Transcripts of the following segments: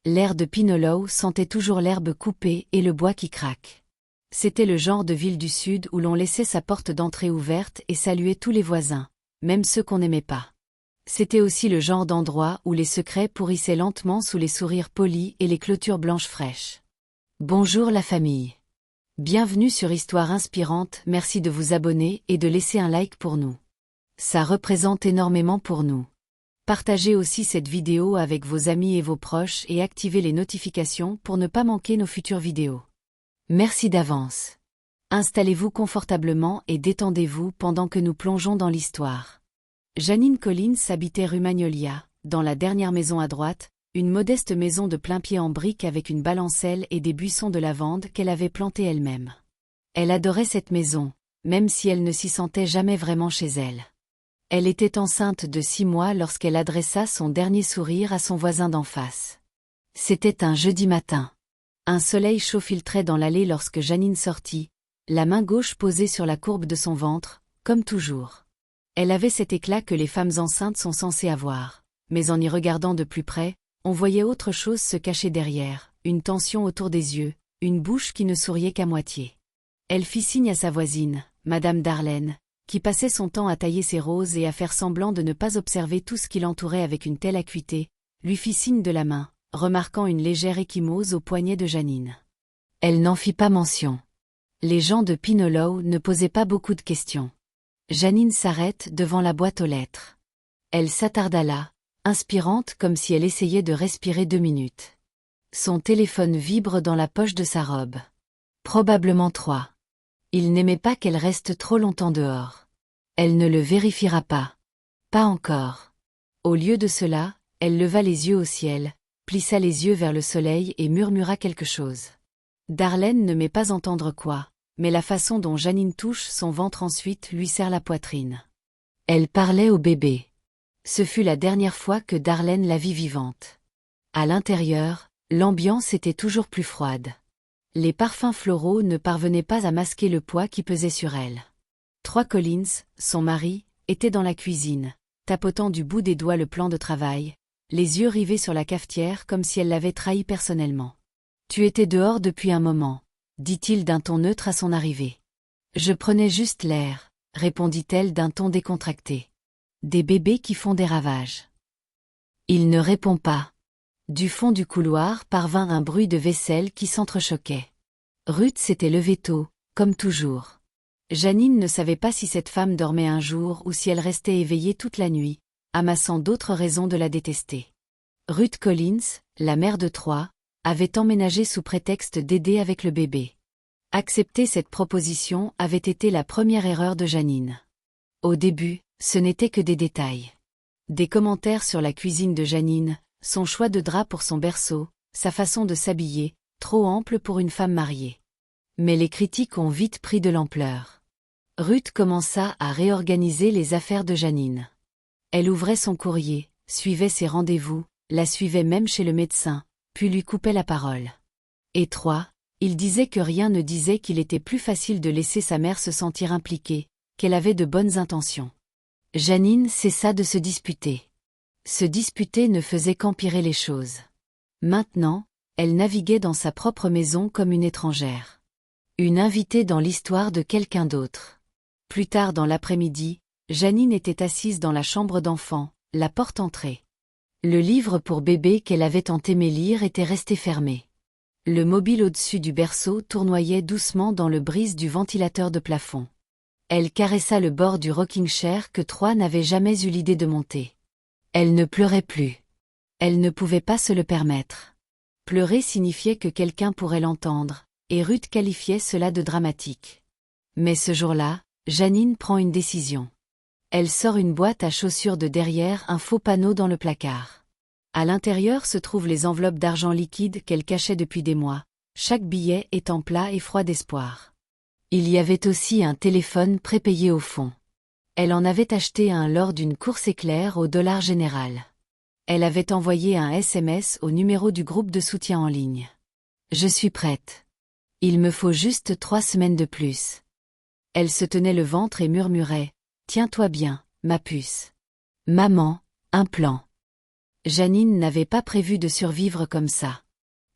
L'air de Pinolow sentait toujours l'herbe coupée et le bois qui craque. C'était le genre de ville du sud où l'on laissait sa porte d'entrée ouverte et saluait tous les voisins, même ceux qu'on n'aimait pas. C'était aussi le genre d'endroit où les secrets pourrissaient lentement sous les sourires polis et les clôtures blanches fraîches. Bonjour la famille. Bienvenue sur Histoire Inspirante, merci de vous abonner et de laisser un like pour nous. Ça représente énormément pour nous. Partagez aussi cette vidéo avec vos amis et vos proches et activez les notifications pour ne pas manquer nos futures vidéos. Merci d'avance. Installez-vous confortablement et détendez-vous pendant que nous plongeons dans l'histoire. Janine Collins habitait rue Magnolia, dans la dernière maison à droite, une modeste maison de plain-pied en briques avec une balancelle et des buissons de lavande qu'elle avait plantés elle-même. Elle adorait cette maison, même si elle ne s'y sentait jamais vraiment chez elle. Elle était enceinte de 6 mois lorsqu'elle adressa son dernier sourire à son voisin d'en face. C'était un jeudi matin. Un soleil chaud filtrait dans l'allée lorsque Janine sortit, la main gauche posée sur la courbe de son ventre, comme toujours. Elle avait cet éclat que les femmes enceintes sont censées avoir, mais en y regardant de plus près, on voyait autre chose se cacher derrière, une tension autour des yeux, une bouche qui ne souriait qu'à moitié. Elle fit signe à sa voisine, Madame Darlène, qui passait son temps à tailler ses roses et à faire semblant de ne pas observer tout ce qui l'entourait avec une telle acuité, lui fit signe de la main, remarquant une légère ecchymose au poignet de Janine. Elle n'en fit pas mention. Les gens de Pinolow ne posaient pas beaucoup de questions. Janine s'arrête devant la boîte aux lettres. Elle s'attarda là, inspirante comme si elle essayait de respirer 2 minutes. Son téléphone vibre dans la poche de sa robe. Probablement 3. Il n'aimait pas qu'elle reste trop longtemps dehors. Elle ne le vérifiera pas. Pas encore. Au lieu de cela, elle leva les yeux au ciel, plissa les yeux vers le soleil et murmura quelque chose. Darlène ne m'est pas entendre quoi, mais la façon dont Janine touche son ventre ensuite lui serre la poitrine. Elle parlait au bébé. Ce fut la dernière fois que Darlène la vit vivante. À l'intérieur, l'ambiance était toujours plus froide. Les parfums floraux ne parvenaient pas à masquer le poids qui pesait sur elle. Troy Collins, son mari, était dans la cuisine, tapotant du bout des doigts le plan de travail, les yeux rivés sur la cafetière comme si elle l'avait trahi personnellement. « Tu étais dehors depuis un moment », dit-il d'un ton neutre à son arrivée. « Je prenais juste l'air », répondit-elle d'un ton décontracté. « Des bébés qui font des ravages. » Il ne répond pas. Du fond du couloir parvint un bruit de vaisselle qui s'entrechoquait. Ruth s'était levée tôt, comme toujours. Janine ne savait pas si cette femme dormait un jour ou si elle restait éveillée toute la nuit, amassant d'autres raisons de la détester. Ruth Collins, la mère de Troy, avait emménagé sous prétexte d'aider avec le bébé. Accepter cette proposition avait été la première erreur de Janine. Au début, ce n'était que des détails. Des commentaires sur la cuisine de Janine, son choix de drap pour son berceau, sa façon de s'habiller, trop ample pour une femme mariée. Mais les critiques ont vite pris de l'ampleur. Ruth commença à réorganiser les affaires de Janine. Elle ouvrait son courrier, suivait ses rendez-vous, la suivait même chez le médecin, puis lui coupait la parole. Et Troy, il disait que rien ne disait qu'il était plus facile de laisser sa mère se sentir impliquée, qu'elle avait de bonnes intentions. Janine cessa de se disputer. Se disputer ne faisait qu'empirer les choses. Maintenant, elle naviguait dans sa propre maison comme une étrangère. Une invitée dans l'histoire de quelqu'un d'autre. Plus tard dans l'après-midi, Janine était assise dans la chambre d'enfant, la porte entrée. Le livre pour bébé qu'elle avait tant aimé lire était resté fermé. Le mobile au-dessus du berceau tournoyait doucement dans le brise du ventilateur de plafond. Elle caressa le bord du rocking chair que Troy n'avait jamais eu l'idée de monter. Elle ne pleurait plus. Elle ne pouvait pas se le permettre. Pleurer signifiait que quelqu'un pourrait l'entendre, et Ruth qualifiait cela de dramatique. Mais ce jour-là, Janine prend une décision. Elle sort une boîte à chaussures de derrière un faux panneau dans le placard. À l'intérieur se trouvent les enveloppes d'argent liquide qu'elle cachait depuis des mois, chaque billet étant plat et froid d'espoir. Il y avait aussi un téléphone prépayé au fond. Elle en avait acheté un lors d'une course éclair au dollar général. Elle avait envoyé un SMS au numéro du groupe de soutien en ligne. « Je suis prête. Il me faut juste 3 semaines de plus. » Elle se tenait le ventre et murmurait « Tiens-toi bien, ma puce. Maman, un plan. » Jeanine n'avait pas prévu de survivre comme ça.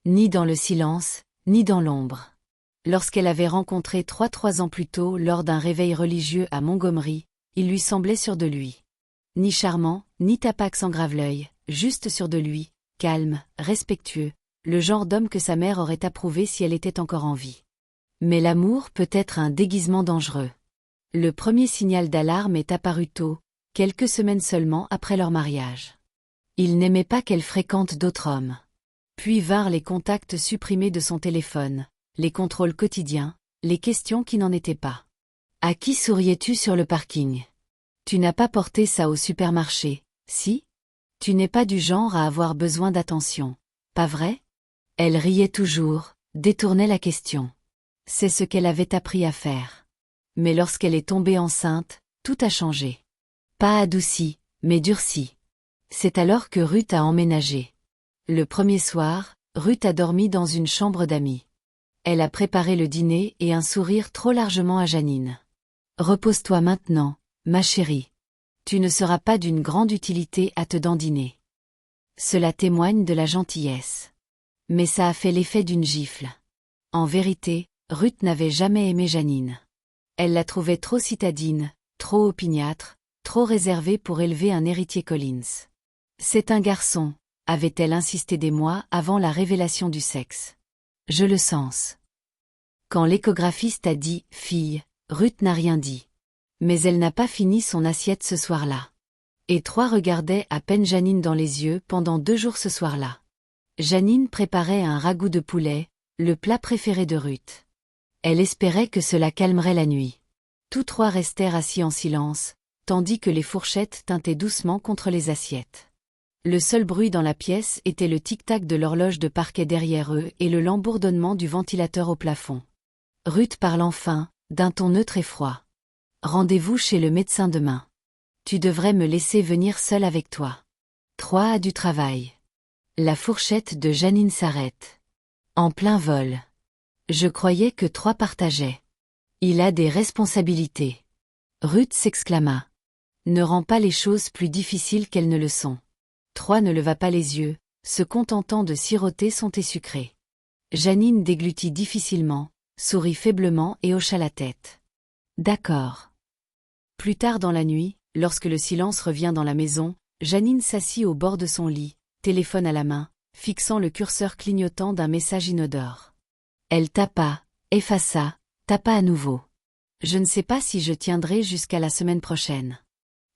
Ni dans le silence, ni dans l'ombre. Lorsqu'elle avait rencontré 3 ans plus tôt lors d'un réveil religieux à Montgomery, il lui semblait sûr de lui. Ni charmant, ni tapax en grave-l'œil, juste sûr de lui, calme, respectueux, le genre d'homme que sa mère aurait approuvé si elle était encore en vie. Mais l'amour peut être un déguisement dangereux. Le premier signal d'alarme est apparu tôt, quelques semaines seulement après leur mariage. Il n'aimait pas qu'elle fréquente d'autres hommes. Puis vinrent les contacts supprimés de son téléphone, les contrôles quotidiens, les questions qui n'en étaient pas. À qui souriais-tu sur le parking? Tu n'as pas porté ça au supermarché, si? Tu n'es pas du genre à avoir besoin d'attention, pas vrai? Elle riait toujours, détournait la question. C'est ce qu'elle avait appris à faire. Mais lorsqu'elle est tombée enceinte, tout a changé. Pas adouci, mais durci. C'est alors que Ruth a emménagé. Le premier soir, Ruth a dormi dans une chambre d'amis. Elle a préparé le dîner et un sourire trop largement à Jeanine. Repose-toi maintenant, ma chérie. Tu ne seras pas d'une grande utilité à te dandiner. Cela témoigne de la gentillesse. Mais ça a fait l'effet d'une gifle. En vérité, Ruth n'avait jamais aimé Jeanine. Elle la trouvait trop citadine, trop opiniâtre, trop réservée pour élever un héritier Collins. C'est un garçon, avait-elle insisté des mois avant la révélation du sexe. Je le sens. Quand l'échographiste a dit « fille », Ruth n'a rien dit. Mais elle n'a pas fini son assiette ce soir-là. Et trois regardaient à peine Jeanine dans les yeux pendant 2 jours ce soir-là. Jeanine préparait un ragoût de poulet, le plat préféré de Ruth. Elle espérait que cela calmerait la nuit. Tous trois restèrent assis en silence, tandis que les fourchettes tintaient doucement contre les assiettes. Le seul bruit dans la pièce était le tic-tac de l'horloge de parquet derrière eux et le lambourdonnement du ventilateur au plafond. Ruth parle enfin, d'un ton neutre et froid. « Rendez-vous chez le médecin demain. Tu devrais me laisser venir seule avec toi. 3 a du travail. » La fourchette de Jeanine s'arrête. En plein vol. Je croyais que 3 partageaient. Il a des responsabilités. Ruth s'exclama. Ne rends pas les choses plus difficiles qu'elles ne le sont. 3 ne leva pas les yeux, se contentant de siroter son thé sucré. Jeanine déglutit difficilement, sourit faiblement et hocha la tête. D'accord. Plus tard dans la nuit, lorsque le silence revient dans la maison, Jeanine s'assit au bord de son lit, téléphone à la main, fixant le curseur clignotant d'un message inodore. Elle tapa, effaça, tapa à nouveau. Je ne sais pas si je tiendrai jusqu'à la semaine prochaine.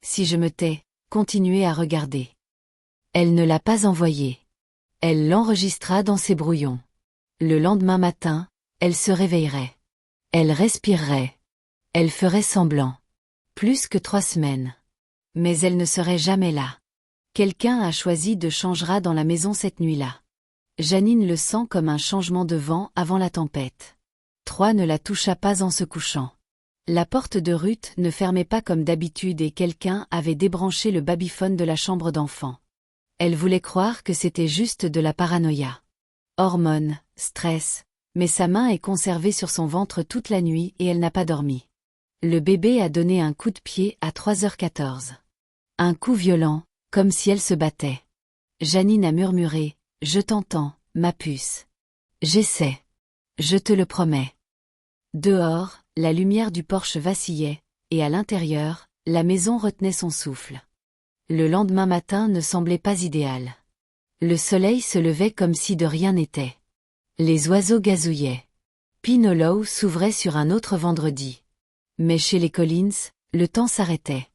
Si je me tais, continuez à regarder. Elle ne l'a pas envoyé. Elle l'enregistra dans ses brouillons. Le lendemain matin, elle se réveillerait. Elle respirerait. Elle ferait semblant. Plus que 3 semaines. Mais elle ne serait jamais là. Quelqu'un a choisi de changera dans la maison cette nuit-là. Jeanine le sent comme un changement de vent avant la tempête. 3 ne la toucha pas en se couchant. La porte de Ruth ne fermait pas comme d'habitude et quelqu'un avait débranché le babyphone de la chambre d'enfant. Elle voulait croire que c'était juste de la paranoïa. Hormones, stress, mais sa main est conservée sur son ventre toute la nuit et elle n'a pas dormi. Le bébé a donné un coup de pied à 3h14. Un coup violent, comme si elle se battait. Jeanine a murmuré, « Je t'entends, ma puce. J'essaie. Je te le promets. » Dehors, la lumière du porche vacillait, et à l'intérieur, la maison retenait son souffle. Le lendemain matin ne semblait pas idéal. Le soleil se levait comme si de rien n'était. Les oiseaux gazouillaient. Pin Hollow s'ouvrait sur un autre vendredi. Mais chez les Collins, le temps s'arrêtait.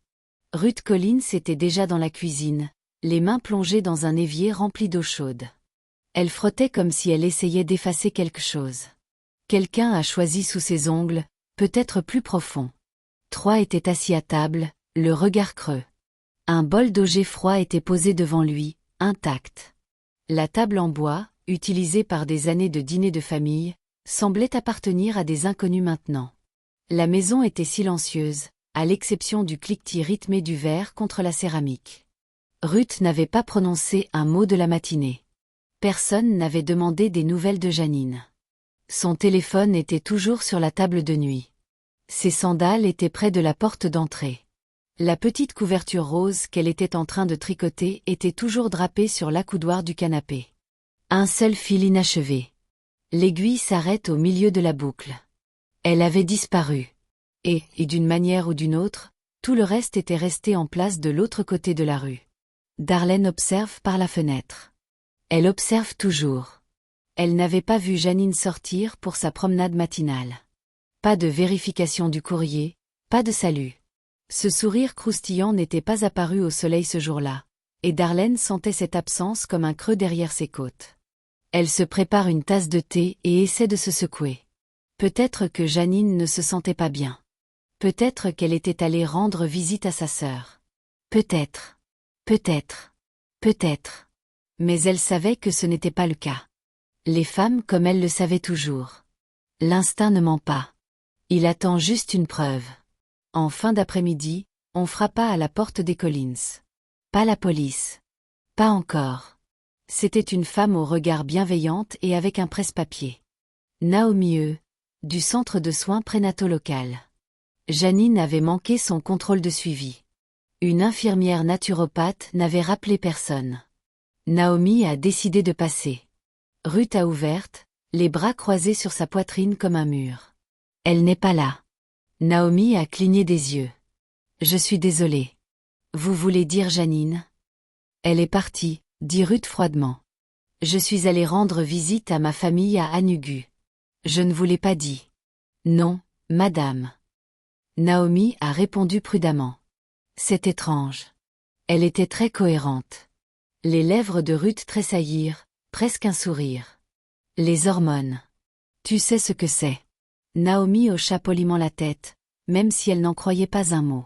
Ruth Collins était déjà dans la cuisine, les mains plongées dans un évier rempli d'eau chaude. Elle frottait comme si elle essayait d'effacer quelque chose. Quelqu'un a choisi sous ses ongles, peut-être plus profond. 3 étaient assis à table, le regard creux. Un bol d'auger froid était posé devant lui, intact. La table en bois, utilisée par des années de dîner de famille, semblait appartenir à des inconnus maintenant. La maison était silencieuse, à l'exception du cliquetis rythmé du verre contre la céramique. Ruth n'avait pas prononcé un mot de la matinée. Personne n'avait demandé des nouvelles de Jeanine. Son téléphone était toujours sur la table de nuit. Ses sandales étaient près de la porte d'entrée. La petite couverture rose qu'elle était en train de tricoter était toujours drapée sur l'accoudoir du canapé. Un seul fil inachevé. L'aiguille s'arrête au milieu de la boucle. Elle avait disparu. Et d'une manière ou d'une autre, tout le reste était resté en place de l'autre côté de la rue. Darlene observe par la fenêtre. Elle observe toujours. Elle n'avait pas vu Janine sortir pour sa promenade matinale. Pas de vérification du courrier, pas de salut. Ce sourire croustillant n'était pas apparu au soleil ce jour-là, et Darlene sentait cette absence comme un creux derrière ses côtes. Elle se prépare une tasse de thé et essaie de se secouer. Peut-être que Janine ne se sentait pas bien. Peut-être qu'elle était allée rendre visite à sa sœur. Peut-être. Peut-être. Peut-être. Mais elle savait que ce n'était pas le cas. Les femmes comme elle le savaient toujours. L'instinct ne ment pas. Il attend juste une preuve. En fin d'après-midi, on frappa à la porte des Collins. Pas la police. Pas encore. C'était une femme au regard bienveillante et avec un presse-papier. Naomi du centre de soins prénataux local. Janine avait manqué son contrôle de suivi. Une infirmière naturopathe n'avait rappelé personne. Naomi a décidé de passer. Ruth a ouverte, les bras croisés sur sa poitrine comme un mur. Elle n'est pas là. Naomi a cligné des yeux. Je suis désolée. Vous voulez dire Janine? Elle est partie, dit Ruth froidement. Je suis allée rendre visite à ma famille à Anugu. Je ne vous l'ai pas dit. Non, madame. Naomi a répondu prudemment. C'est étrange. Elle était très cohérente. Les lèvres de Ruth tressaillirent, presque un sourire. Les hormones. Tu sais ce que c'est. Naomi hocha poliment la tête, même si elle n'en croyait pas un mot.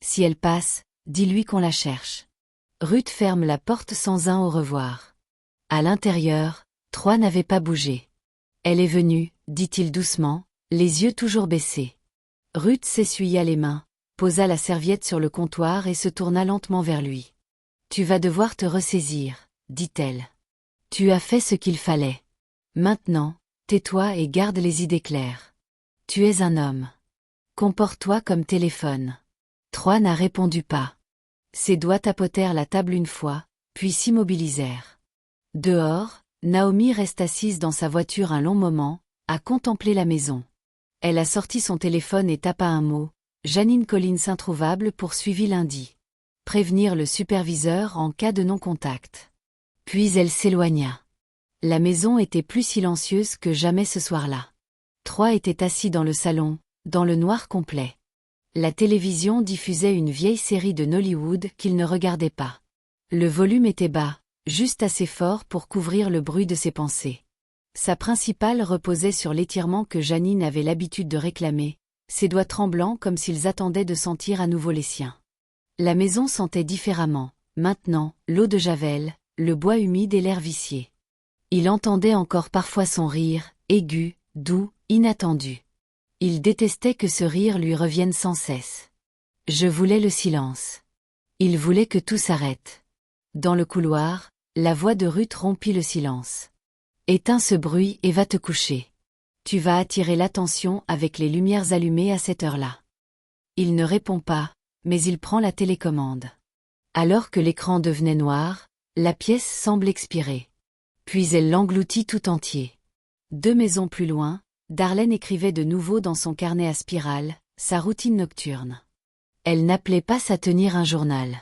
Si elle passe, dis-lui qu'on la cherche. Ruth ferme la porte sans un au revoir. À l'intérieur, trois n'avaient pas bougé. Elle est venue, dit-il doucement, les yeux toujours baissés. Ruth s'essuya les mains, posa la serviette sur le comptoir et se tourna lentement vers lui. Tu vas devoir te ressaisir, dit-elle. Tu as fait ce qu'il fallait. Maintenant, tais-toi et garde les idées claires. Tu es un homme. Comporte-toi comme téléphone. Trois n'a répondu pas. Ses doigts tapotèrent la table une fois, puis s'immobilisèrent. Dehors, Naomi reste assise dans sa voiture un long moment, à contempler la maison. Elle a sorti son téléphone et tapa un mot. Janine Collins introuvable poursuivie lundi. Prévenir le superviseur en cas de non-contact. Puis elle s'éloigna. La maison était plus silencieuse que jamais ce soir-là. Trois étaient assis dans le salon, dans le noir complet. La télévision diffusait une vieille série de Nollywood qu'il ne regardait pas. Le volume était bas, juste assez fort pour couvrir le bruit de ses pensées. Sa principale reposait sur l'étirement que Janine avait l'habitude de réclamer, ses doigts tremblants comme s'ils attendaient de sentir à nouveau les siens. La maison sentait différemment, maintenant, l'eau de Javel, le bois humide et l'air vicié. Il entendait encore parfois son rire, aigu, doux, inattendu. Il détestait que ce rire lui revienne sans cesse. Je voulais le silence. Il voulait que tout s'arrête. Dans le couloir, la voix de Ruth rompit le silence. Éteins ce bruit et va te coucher. Tu vas attirer l'attention avec les lumières allumées à cette heure-là. Il ne répond pas, mais il prend la télécommande. Alors que l'écran devenait noir, la pièce semble expirer. Puis elle l'engloutit tout entier. 2 maisons plus loin, Darlene écrivait de nouveau dans son carnet à spirale, sa routine nocturne. Elle n'appelait pas ça tenir un journal.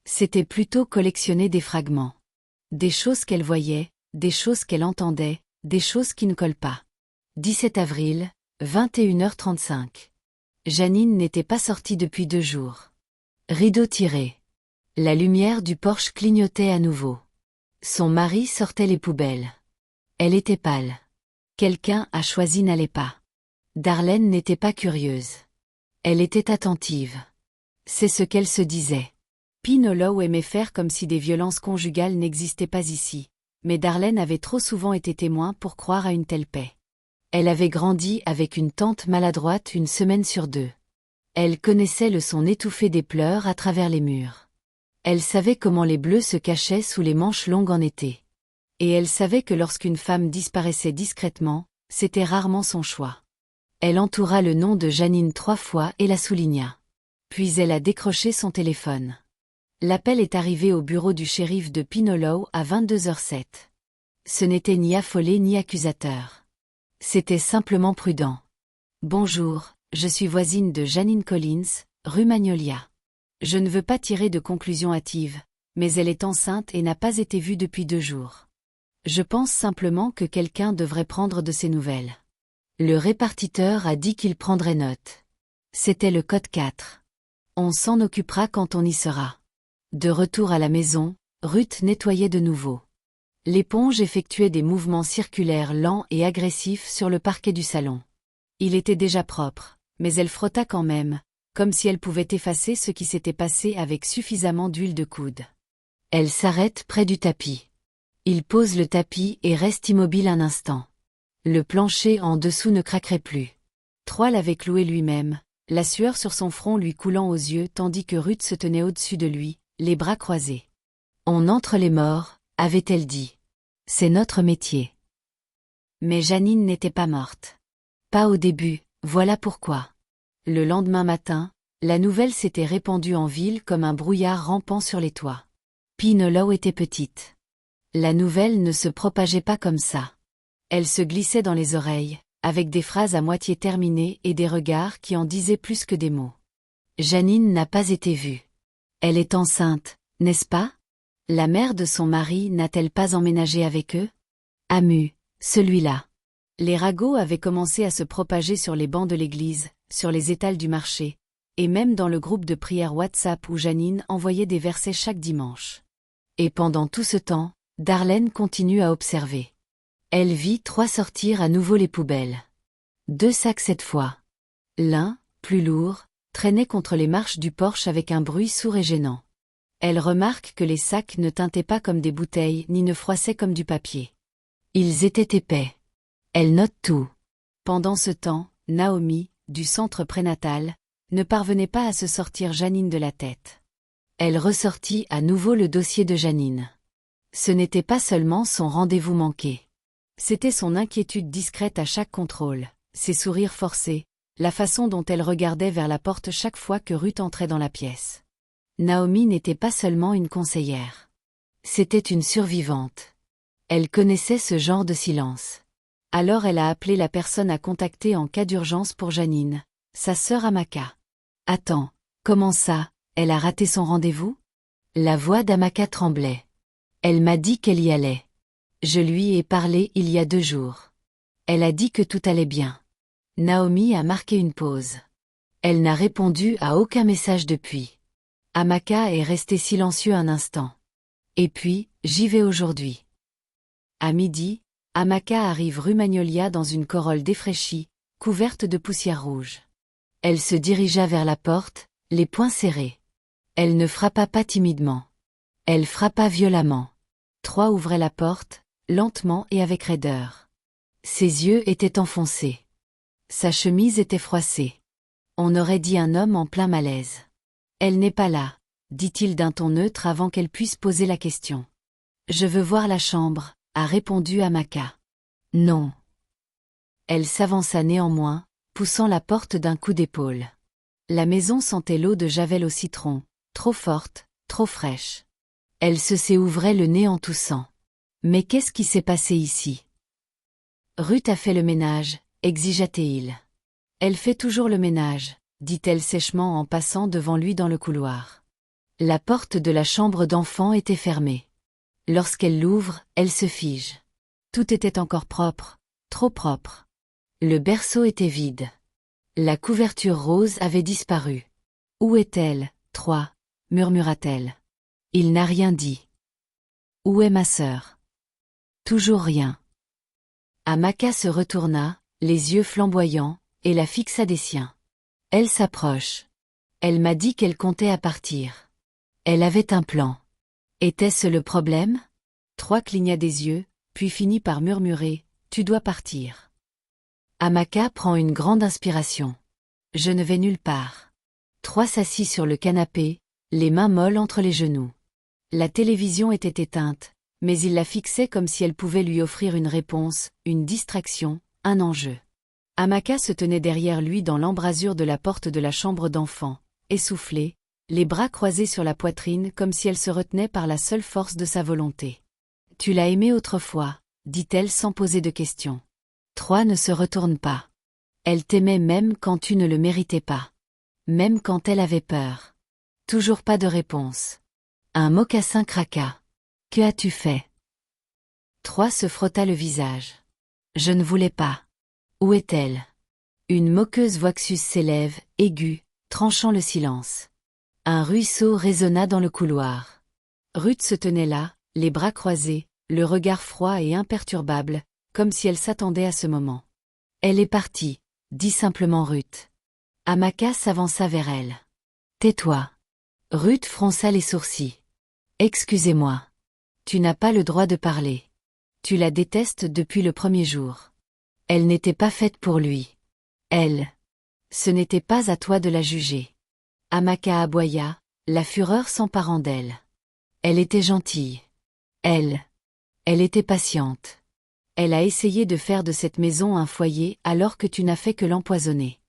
C'était plutôt collectionner des fragments. Des choses qu'elle voyait, des choses qu'elle entendait, des choses qui ne collent pas. 17 avril, 21h35. Janine n'était pas sortie depuis 2 jours. Rideau tiré. La lumière du porche clignotait à nouveau. Son mari sortait les poubelles. Elle était pâle. Quelqu'un a choisi n'allait pas. Darlene n'était pas curieuse. Elle était attentive. C'est ce qu'elle se disait. Pinolow aimait faire comme si des violences conjugales n'existaient pas ici, mais Darlene avait trop souvent été témoin pour croire à une telle paix. Elle avait grandi avec une tante maladroite une semaine sur 2. Elle connaissait le son étouffé des pleurs à travers les murs. Elle savait comment les bleus se cachaient sous les manches longues en été. Et elle savait que lorsqu'une femme disparaissait discrètement, c'était rarement son choix. Elle entoura le nom de Janine 3 fois et la souligna. Puis elle a décroché son téléphone. L'appel est arrivé au bureau du shérif de Pinolow à 22h07. Ce n'était ni affolé ni accusateur. C'était simplement prudent. « Bonjour, je suis voisine de Janine Collins, rue Magnolia. Je ne veux pas tirer de conclusions hâtives, mais elle est enceinte et n'a pas été vue depuis 2 jours. Je pense simplement que quelqu'un devrait prendre de ses nouvelles. » Le répartiteur a dit qu'il prendrait note. C'était le code 4. On s'en occupera quand on y sera. De retour à la maison, Ruth nettoyait de nouveau. L'éponge effectuait des mouvements circulaires lents et agressifs sur le parquet du salon. Il était déjà propre, mais elle frotta quand même, comme si elle pouvait effacer ce qui s'était passé avec suffisamment d'huile de coude. Elle s'arrête près du tapis. Il pose le tapis et reste immobile un instant. Le plancher en dessous ne craquerait plus. Troy l'avait cloué lui-même, la sueur sur son front lui coulant aux yeux tandis que Ruth se tenait au-dessus de lui, les bras croisés. « On entre les morts », avait-elle dit. « C'est notre métier. » Mais Janine n'était pas morte. Pas au début, voilà pourquoi. Le lendemain matin, la nouvelle s'était répandue en ville comme un brouillard rampant sur les toits. Pinolow était petite. La nouvelle ne se propageait pas comme ça. Elle se glissait dans les oreilles, avec des phrases à moitié terminées et des regards qui en disaient plus que des mots. Janine n'a pas été vue. Elle est enceinte, n'est-ce pas? La mère de son mari n'a-t-elle pas emménagé avec eux? Amu, celui-là. Les ragots avaient commencé à se propager sur les bancs de l'église, sur les étals du marché, et même dans le groupe de prière WhatsApp où Janine envoyait des versets chaque dimanche. Et pendant tout ce temps, Darlene continue à observer. Elle vit 3 sortir à nouveau les poubelles. 2 sacs cette fois. L'un, plus lourd, traînait contre les marches du porche avec un bruit sourd et gênant. Elle remarque que les sacs ne tintaient pas comme des bouteilles ni ne froissaient comme du papier. Ils étaient épais. Elle note tout. Pendant ce temps, Naomi, du centre prénatal, ne parvenait pas à se sortir Janine de la tête. Elle ressortit à nouveau le dossier de Janine. Ce n'était pas seulement son rendez-vous manqué. C'était son inquiétude discrète à chaque contrôle, ses sourires forcés, la façon dont elle regardait vers la porte chaque fois que Ruth entrait dans la pièce. Naomi n'était pas seulement une conseillère. C'était une survivante. Elle connaissait ce genre de silence. Alors elle a appelé la personne à contacter en cas d'urgence pour Janine, sa sœur Amaka. « Attends, comment ça, elle a raté son rendez-vous ?» La voix d'Amaka tremblait. Elle m'a dit qu'elle y allait. Je lui ai parlé il y a 2 jours. Elle a dit que tout allait bien. Naomi a marqué une pause. Elle n'a répondu à aucun message depuis. Amaka est restée silencieux un instant. Et puis, j'y vais aujourd'hui. À midi, Amaka arrive rue Magnolia dans une Corolle défraîchie, couverte de poussière rouge. Elle se dirigea vers la porte, les poings serrés. Elle ne frappa pas timidement. Elle frappa violemment. Troy ouvrait la porte, lentement et avec raideur. Ses yeux étaient enfoncés. Sa chemise était froissée. On aurait dit un homme en plein malaise. « Elle n'est pas là », dit-il d'un ton neutre avant qu'elle puisse poser la question. « Je veux voir la chambre », a répondu Amaka. « Non. » Elle s'avança néanmoins, poussant la porte d'un coup d'épaule. La maison sentait l'eau de javel au citron, trop forte, trop fraîche. Elle se s'ouvrait le nez en toussant. Mais qu'est-ce qui s'est passé ici? Ruth a fait le ménage, exigea-t-il. Elle fait toujours le ménage, dit-elle sèchement en passant devant lui dans le couloir. La porte de la chambre d'enfant était fermée. Lorsqu'elle l'ouvre, elle se fige. Tout était encore propre, trop propre. Le berceau était vide. La couverture rose avait disparu. « Où est-elle, Troy ?» murmura-t-elle. Il n'a rien dit. « Où est ma sœur ?» Toujours rien. Amaka se retourna, les yeux flamboyants, et la fixa des siens. Elle s'approche. Elle m'a dit qu'elle comptait à partir. Elle avait un plan. Était-ce le problème? Troy cligna des yeux, puis finit par murmurer, « Tu dois partir. » Amaka prend une grande inspiration. « Je ne vais nulle part. » Troy s'assit sur le canapé, les mains molles entre les genoux. La télévision était éteinte, mais il la fixait comme si elle pouvait lui offrir une réponse, une distraction, un enjeu. Amaka se tenait derrière lui dans l'embrasure de la porte de la chambre d'enfant, essoufflée, les bras croisés sur la poitrine comme si elle se retenait par la seule force de sa volonté. « Tu l'as aimée autrefois », dit-elle sans poser de questions. Troy ne se retourne pas. Elle t'aimait même quand tu ne le méritais pas. Même quand elle avait peur. Toujours pas de réponse. Un mocassin craqua. « Que as-tu fait ?» Troy se frotta le visage. « Je ne voulais pas. » « Où est-elle » Une moqueuse voixus s'élève, aiguë, tranchant le silence. Un ruisseau résonna dans le couloir. Ruth se tenait là, les bras croisés, le regard froid et imperturbable, comme si elle s'attendait à ce moment. « Elle est partie », dit simplement Ruth. Amaka s'avança vers elle. « Tais-toi. » Ruth fronça les sourcils. « Excusez-moi. Tu n'as pas le droit de parler. Tu la détestes depuis le premier jour. Elle n'était pas faite pour lui. Elle. Ce n'était pas à toi de la juger. » Amaka aboya, la fureur s'emparant d'elle. Elle était gentille. Elle était patiente. Elle a essayé de faire de cette maison un foyer alors que tu n'as fait que l'empoisonner.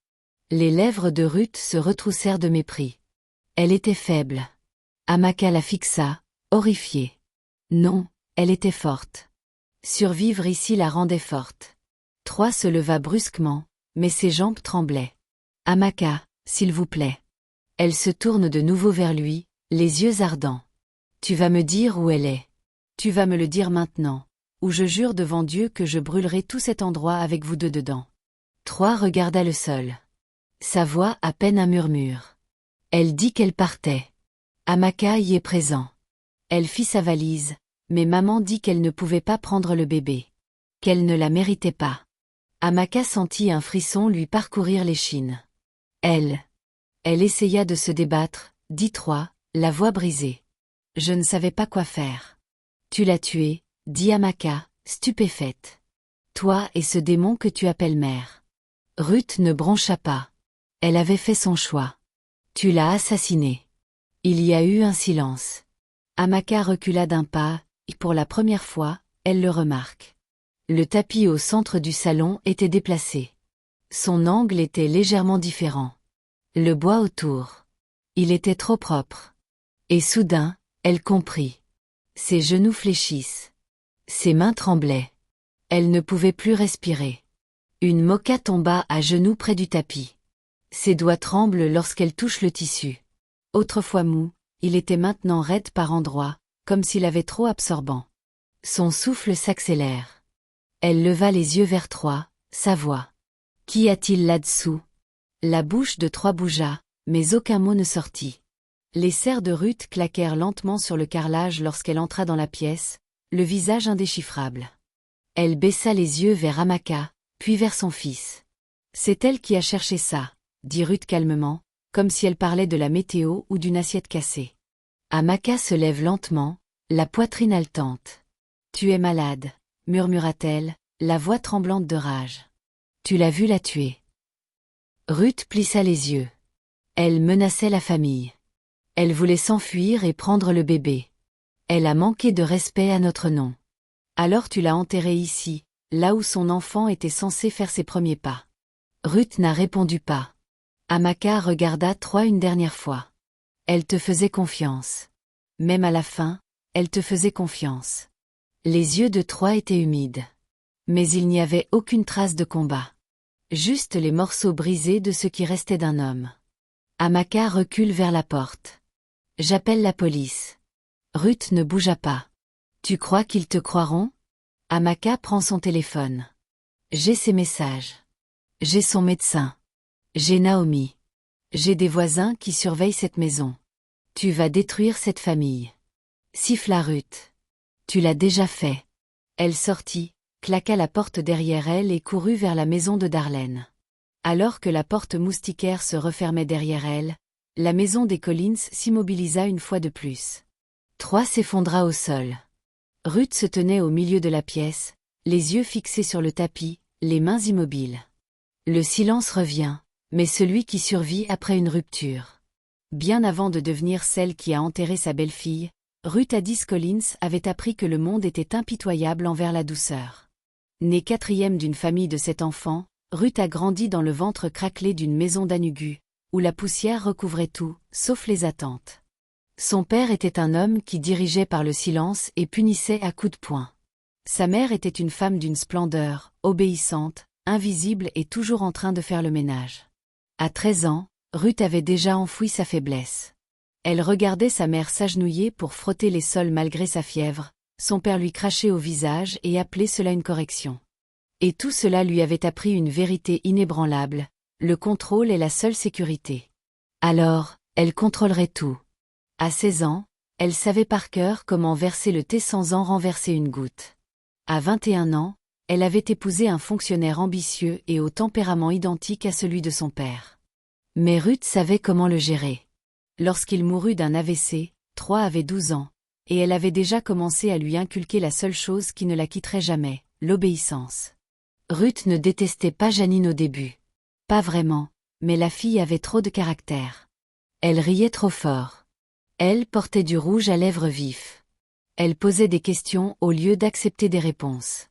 Les lèvres de Ruth se retroussèrent de mépris. Elle était faible. Amaka la fixa, horrifiée. Non, elle était forte. Survivre ici la rendait forte. Troy se leva brusquement, mais ses jambes tremblaient. « Amaka, s'il vous plaît. » Elle se tourne de nouveau vers lui, les yeux ardents. « Tu vas me dire où elle est. Tu vas me le dire maintenant, ou je jure devant Dieu que je brûlerai tout cet endroit avec vous deux dedans. » Troy regarda le sol. Sa voix à peine un murmure. Elle dit qu'elle partait. Amaka y est présent. Elle fit sa valise, mais maman dit qu'elle ne pouvait pas prendre le bébé. Qu'elle ne la méritait pas. Amaka sentit un frisson lui parcourir l'échine. Elle essaya de se débattre, dit Troy, la voix brisée. « Je ne savais pas quoi faire. »« Tu l'as tuée, » dit Amaka, stupéfaite. « Toi et ce démon que tu appelles mère. » Ruth ne broncha pas. Elle avait fait son choix. « Tu l'as assassinée. » Il y a eu un silence. Amaka recula d'un pas, et pour la première fois, elle le remarque. Le tapis au centre du salon était déplacé. Son angle était légèrement différent. Le bois autour. Il était trop propre. Et soudain, elle comprit. Ses genoux fléchissent. Ses mains tremblaient. Elle ne pouvait plus respirer. Une moka tomba à genoux près du tapis. Ses doigts tremblent lorsqu'elle touche le tissu. Autrefois mou, il était maintenant raide par endroits, comme s'il avait trop absorbant. Son souffle s'accélère. Elle leva les yeux vers Troy, sa voix. « Qu'y a-t-il là-dessous » La bouche de Troy bougea, mais aucun mot ne sortit. Les serres de Ruth claquèrent lentement sur le carrelage lorsqu'elle entra dans la pièce, le visage indéchiffrable. Elle baissa les yeux vers Amaka, puis vers son fils. « C'est elle qui a cherché ça », dit Ruth calmement, comme si elle parlait de la météo ou d'une assiette cassée. Amaka se lève lentement, la poitrine haletante. « Tu es malade », murmura-t-elle, la voix tremblante de rage. « Tu l'as vue la tuer. » Ruth plissa les yeux. Elle menaçait la famille. Elle voulait s'enfuir et prendre le bébé. Elle a manqué de respect à notre nom. Alors tu l'as enterrée ici, là où son enfant était censé faire ses premiers pas. Ruth n'a répondu pas. Amaka regarda Troy une dernière fois. Elle te faisait confiance. Même à la fin, elle te faisait confiance. Les yeux de Troy étaient humides. Mais il n'y avait aucune trace de combat. Juste les morceaux brisés de ce qui restait d'un homme. Amaka recule vers la porte. « J'appelle la police. » Ruth ne bougea pas. « Tu crois qu'ils te croiront ?» Amaka prend son téléphone. « J'ai ses messages. J'ai son médecin. J'ai Naomi. J'ai des voisins qui surveillent cette maison. Tu vas détruire cette famille. » Siffla Ruth. « Tu l'as déjà fait. » Elle sortit, claqua la porte derrière elle et courut vers la maison de Darlene. Alors que la porte moustiquaire se refermait derrière elle, la maison des Collins s'immobilisa une fois de plus. Troy s'effondra au sol. Ruth se tenait au milieu de la pièce, les yeux fixés sur le tapis, les mains immobiles. Le silence revient, mais celui qui survit après une rupture. Bien avant de devenir celle qui a enterré sa belle-fille, Ruth Addis Collins avait appris que le monde était impitoyable envers la douceur. Née quatrième d'une famille de 7 enfants, Ruth a grandi dans le ventre craquelé d'une maison d'Anugu, où la poussière recouvrait tout, sauf les attentes. Son père était un homme qui dirigeait par le silence et punissait à coups de poing. Sa mère était une femme d'une splendeur, obéissante, invisible et toujours en train de faire le ménage. À 13 ans, Ruth avait déjà enfoui sa faiblesse. Elle regardait sa mère s'agenouiller pour frotter les sols malgré sa fièvre, son père lui crachait au visage et appelait cela une correction. Et tout cela lui avait appris une vérité inébranlable, le contrôle est la seule sécurité. Alors, elle contrôlerait tout. À 16 ans, elle savait par cœur comment verser le thé sans en renverser une goutte. À 21 ans, elle avait épousé un fonctionnaire ambitieux et au tempérament identique à celui de son père. Mais Ruth savait comment le gérer. Lorsqu'il mourut d'un AVC, Troy avait 12 ans, et elle avait déjà commencé à lui inculquer la seule chose qui ne la quitterait jamais, l'obéissance. Ruth ne détestait pas Janine au début. Pas vraiment, mais la fille avait trop de caractère. Elle riait trop fort. Elle portait du rouge à lèvres vif. Elle posait des questions au lieu d'accepter des réponses.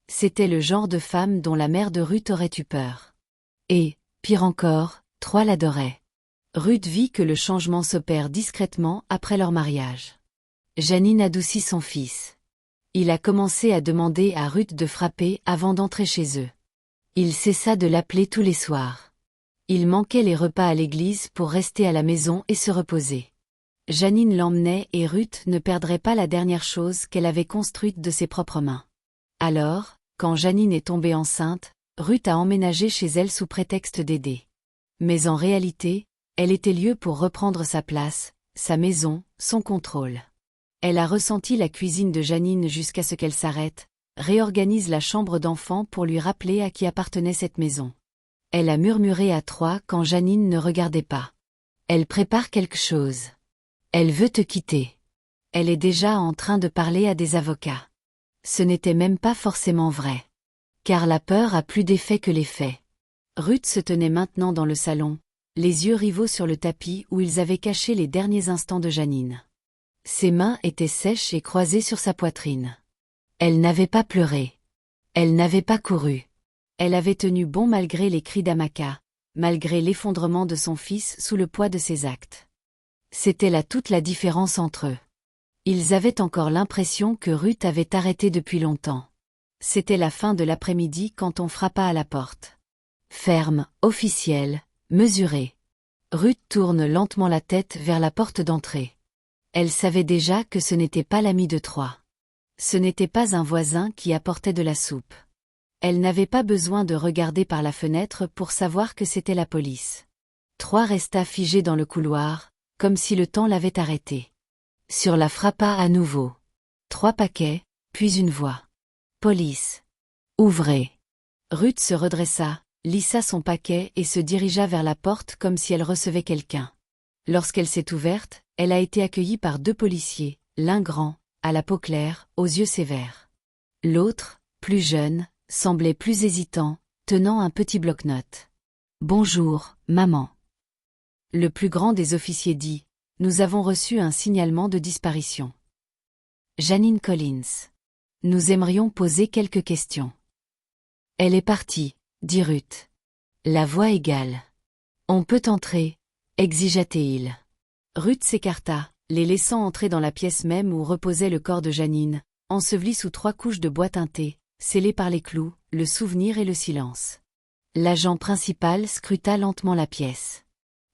C'était le genre de femme dont la mère de Ruth aurait eu peur. Et, pire encore, Troy l'adorait. Ruth vit que le changement s'opère discrètement après leur mariage. Janine adoucit son fils. Il a commencé à demander à Ruth de frapper avant d'entrer chez eux. Il cessa de l'appeler tous les soirs. Il manquait les repas à l'église pour rester à la maison et se reposer. Janine l'emmenait et Ruth ne perdrait pas la dernière chose qu'elle avait construite de ses propres mains. Alors, quand Janine est tombée enceinte, Ruth a emménagé chez elle sous prétexte d'aider. Mais en réalité, elle était lieu pour reprendre sa place, sa maison, son contrôle. Elle a ressenti la cuisine de Janine jusqu'à ce qu'elle s'arrête, réorganise la chambre d'enfant pour lui rappeler à qui appartenait cette maison. Elle a murmuré à Troy quand Janine ne regardait pas. Elle prépare quelque chose. Elle veut te quitter. Elle est déjà en train de parler à des avocats. Ce n'était même pas forcément vrai. Car la peur a plus d'effet que les faits. Ruth se tenait maintenant dans le salon, les yeux rivaux sur le tapis où ils avaient caché les derniers instants de Janine. Ses mains étaient sèches et croisées sur sa poitrine. Elle n'avait pas pleuré. Elle n'avait pas couru. Elle avait tenu bon malgré les cris d'Amaka, malgré l'effondrement de son fils sous le poids de ses actes. C'était là toute la différence entre eux. Ils avaient encore l'impression que Ruth avait arrêté depuis longtemps. C'était la fin de l'après-midi quand on frappa à la porte. Ferme, officielle, mesurée. Ruth tourne lentement la tête vers la porte d'entrée. Elle savait déjà que ce n'était pas l'ami de Troy. Ce n'était pas un voisin qui apportait de la soupe. Elle n'avait pas besoin de regarder par la fenêtre pour savoir que c'était la police. Troy resta figé dans le couloir, comme si le temps l'avait arrêté. Sur la frappa à nouveau. 3 paquets, puis une voix. Police. Ouvrez. Ruth se redressa, lissa son paquet et se dirigea vers la porte comme si elle recevait quelqu'un. Lorsqu'elle s'est ouverte, elle a été accueillie par 2 policiers, l'un grand, à la peau claire, aux yeux sévères. L'autre, plus jeune, semblait plus hésitant, tenant un petit bloc-notes. « Bonjour, maman. » Le plus grand des officiers dit « Nous avons reçu un signalement de disparition. » Janine Collins. « Nous aimerions poser quelques questions. » Elle est partie, dit Ruth. La voix égale. « On peut entrer » exigea-t-il. Ruth s'écarta, les laissant entrer dans la pièce même où reposait le corps de Janine, enseveli sous 3 couches de bois teintée, scellées par les clous, le souvenir et le silence. L'agent principal scruta lentement la pièce.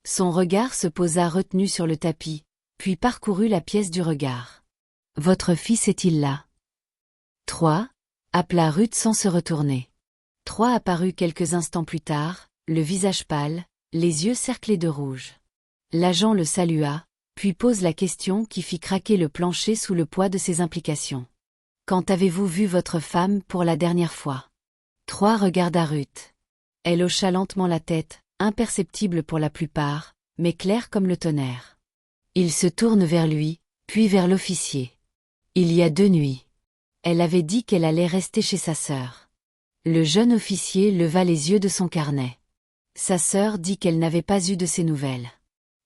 Son regard se posa retenu sur le tapis, puis parcourut la pièce du regard. « Votre fils est-il là ?» Troy, appela Ruth sans se retourner. Troy apparut quelques instants plus tard, le visage pâle, les yeux cerclés de rouge. L'agent le salua, puis pose la question qui fit craquer le plancher sous le poids de ses implications. « Quand avez-vous vu votre femme pour la dernière fois ?» Troy regarda Ruth. Elle hocha lentement la tête, imperceptible pour la plupart, mais claire comme le tonnerre. Il se tourne vers lui, puis vers l'officier. Il y a 2 nuits. Elle avait dit qu'elle allait rester chez sa sœur. Le jeune officier leva les yeux de son carnet. Sa sœur dit qu'elle n'avait pas eu de ses nouvelles.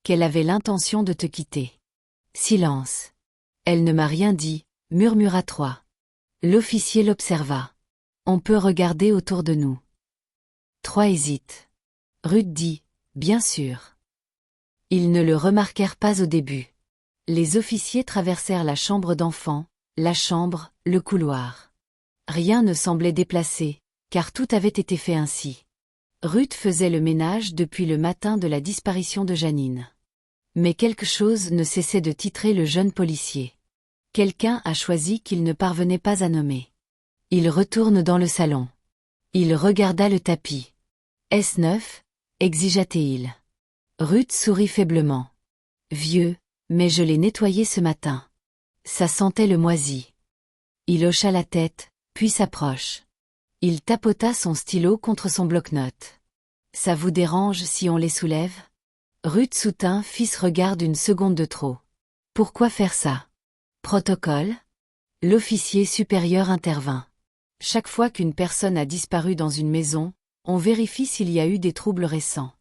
Qu'elle avait l'intention de te quitter. Silence. Elle ne m'a rien dit, murmura Troy. L'officier l'observa. On peut regarder autour de nous. Troy hésite. Ruth dit, bien sûr. Ils ne le remarquèrent pas au début. Les officiers traversèrent la chambre d'enfant, la chambre, le couloir. Rien ne semblait déplacé, car tout avait été fait ainsi. Ruth faisait le ménage depuis le matin de la disparition de Janine. Mais quelque chose ne cessait de titrer le jeune policier. Quelqu'un a choisi qu'il ne parvenait pas à nommer. Il retourne dans le salon. Il regarda le tapis. « Est-ce neuf ?» exigea-t-il. Ruth sourit faiblement. « Vieux, mais je l'ai nettoyé ce matin. Ça sentait le moisi. » Il hocha la tête, puis s'approche. Il tapota son stylo contre son bloc-notes. « Ça vous dérange si on les soulève ?» Ruth soutint fit ce regard d'une seconde de trop. « Pourquoi faire ça ? Protocole ?» L'officier supérieur intervint. « Chaque fois qu'une personne a disparu dans une maison, on vérifie s'il y a eu des troubles récents.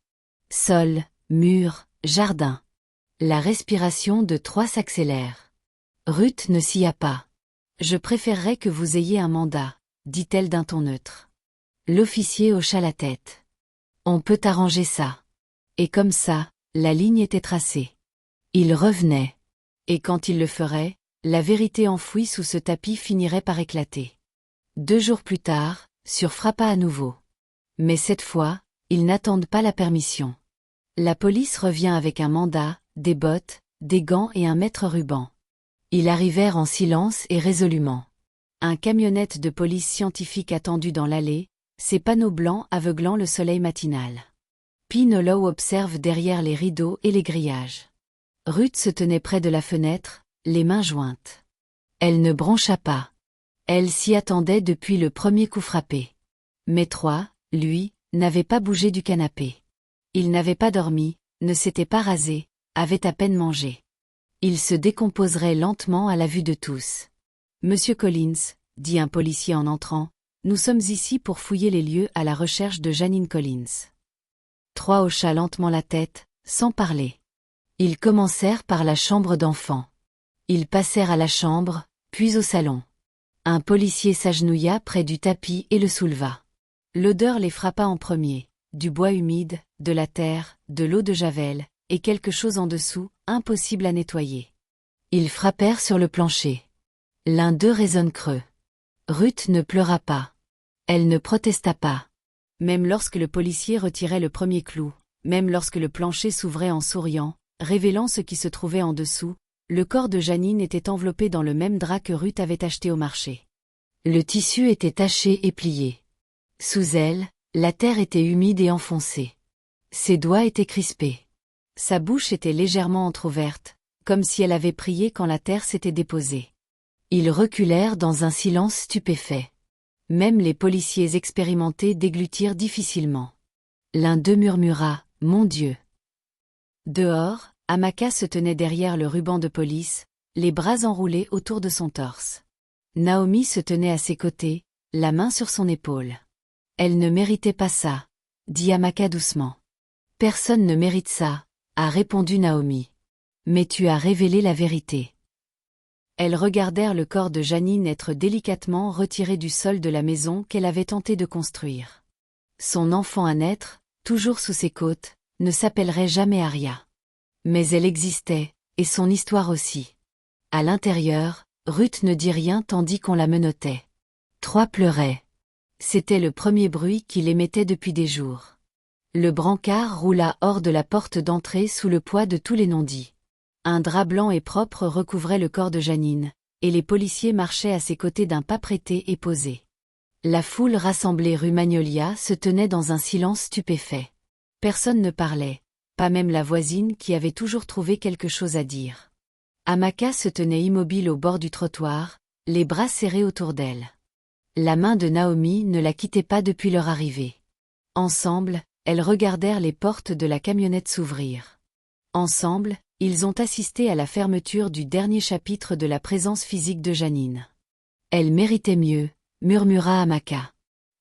Sol, mur, jardin. » La respiration de trois s'accélère. Ruth ne s'y pas. « Je préférerais que vous ayez un mandat, » dit-elle d'un ton neutre. L'officier hocha la tête. « On peut arranger ça. » Et comme ça, la ligne était tracée. Il revenait. Et quand il le ferait, la vérité enfouie sous ce tapis finirait par éclater. 2 jours plus tard, frappa à nouveau. Mais cette fois, ils n'attendent pas la permission. La police revient avec un mandat, des bottes, des gants et un mètre ruban. Ils arrivèrent en silence et résolument. Un camionnette de police scientifique attendu dans l'allée, ses panneaux blancs aveuglant le soleil matinal. Pinolow observe derrière les rideaux et les grillages. Ruth se tenait près de la fenêtre, les mains jointes. Elle ne broncha pas. Elle s'y attendait depuis le premier coup frappé. Mais Troy, lui, n'avait pas bougé du canapé. Il n'avait pas dormi, ne s'était pas rasé, avait à peine mangé. Il se décomposerait lentement à la vue de tous. « Monsieur Collins, » dit un policier en entrant, « nous sommes ici pour fouiller les lieux à la recherche de Janine Collins. » Troy hocha lentement la tête, sans parler. Ils commencèrent par la chambre d'enfant. Ils passèrent à la chambre, puis au salon. Un policier s'agenouilla près du tapis et le souleva. L'odeur les frappa en premier, du bois humide, de la terre, de l'eau de javel, et quelque chose en dessous, impossible à nettoyer. Ils frappèrent sur le plancher. L'un d'eux résonne creux. Ruth ne pleura pas. Elle ne protesta pas. Même lorsque le policier retirait le premier clou, même lorsque le plancher s'ouvrait en souriant, révélant ce qui se trouvait en dessous, le corps de Janine était enveloppé dans le même drap que Ruth avait acheté au marché. Le tissu était taché et plié. Sous elle, la terre était humide et enfoncée. Ses doigts étaient crispés. Sa bouche était légèrement entr'ouverte, comme si elle avait prié quand la terre s'était déposée. Ils reculèrent dans un silence stupéfait. Même les policiers expérimentés déglutirent difficilement. L'un d'eux murmura « Mon Dieu !» Dehors, Amaka se tenait derrière le ruban de police, les bras enroulés autour de son torse. Naomi se tenait à ses côtés, la main sur son épaule. « Elle ne méritait pas ça, » dit Amaka doucement. « Personne ne mérite ça, » a répondu Naomi. « Mais tu as révélé la vérité. » Elles regardèrent le corps de Janine être délicatement retiré du sol de la maison qu'elle avait tenté de construire. Son enfant à naître, toujours sous ses côtes, ne s'appellerait jamais Aria. Mais elle existait, et son histoire aussi. À l'intérieur, Ruth ne dit rien tandis qu'on la menottait. Troy pleurait. C'était le premier bruit qu'il émettait depuis des jours. Le brancard roula hors de la porte d'entrée sous le poids de tous les non-dits. Un drap blanc et propre recouvrait le corps de Janine, et les policiers marchaient à ses côtés d'un pas prêté et posé. La foule rassemblée rue Magnolia se tenait dans un silence stupéfait. Personne ne parlait, pas même la voisine qui avait toujours trouvé quelque chose à dire. Amaka se tenait immobile au bord du trottoir, les bras serrés autour d'elle. La main de Naomi ne la quittait pas depuis leur arrivée. Ensemble, elles regardèrent les portes de la camionnette s'ouvrir. Ensemble, ils ont assisté à la fermeture du dernier chapitre de la présence physique de Janine. Elle méritait mieux, murmura Amaka.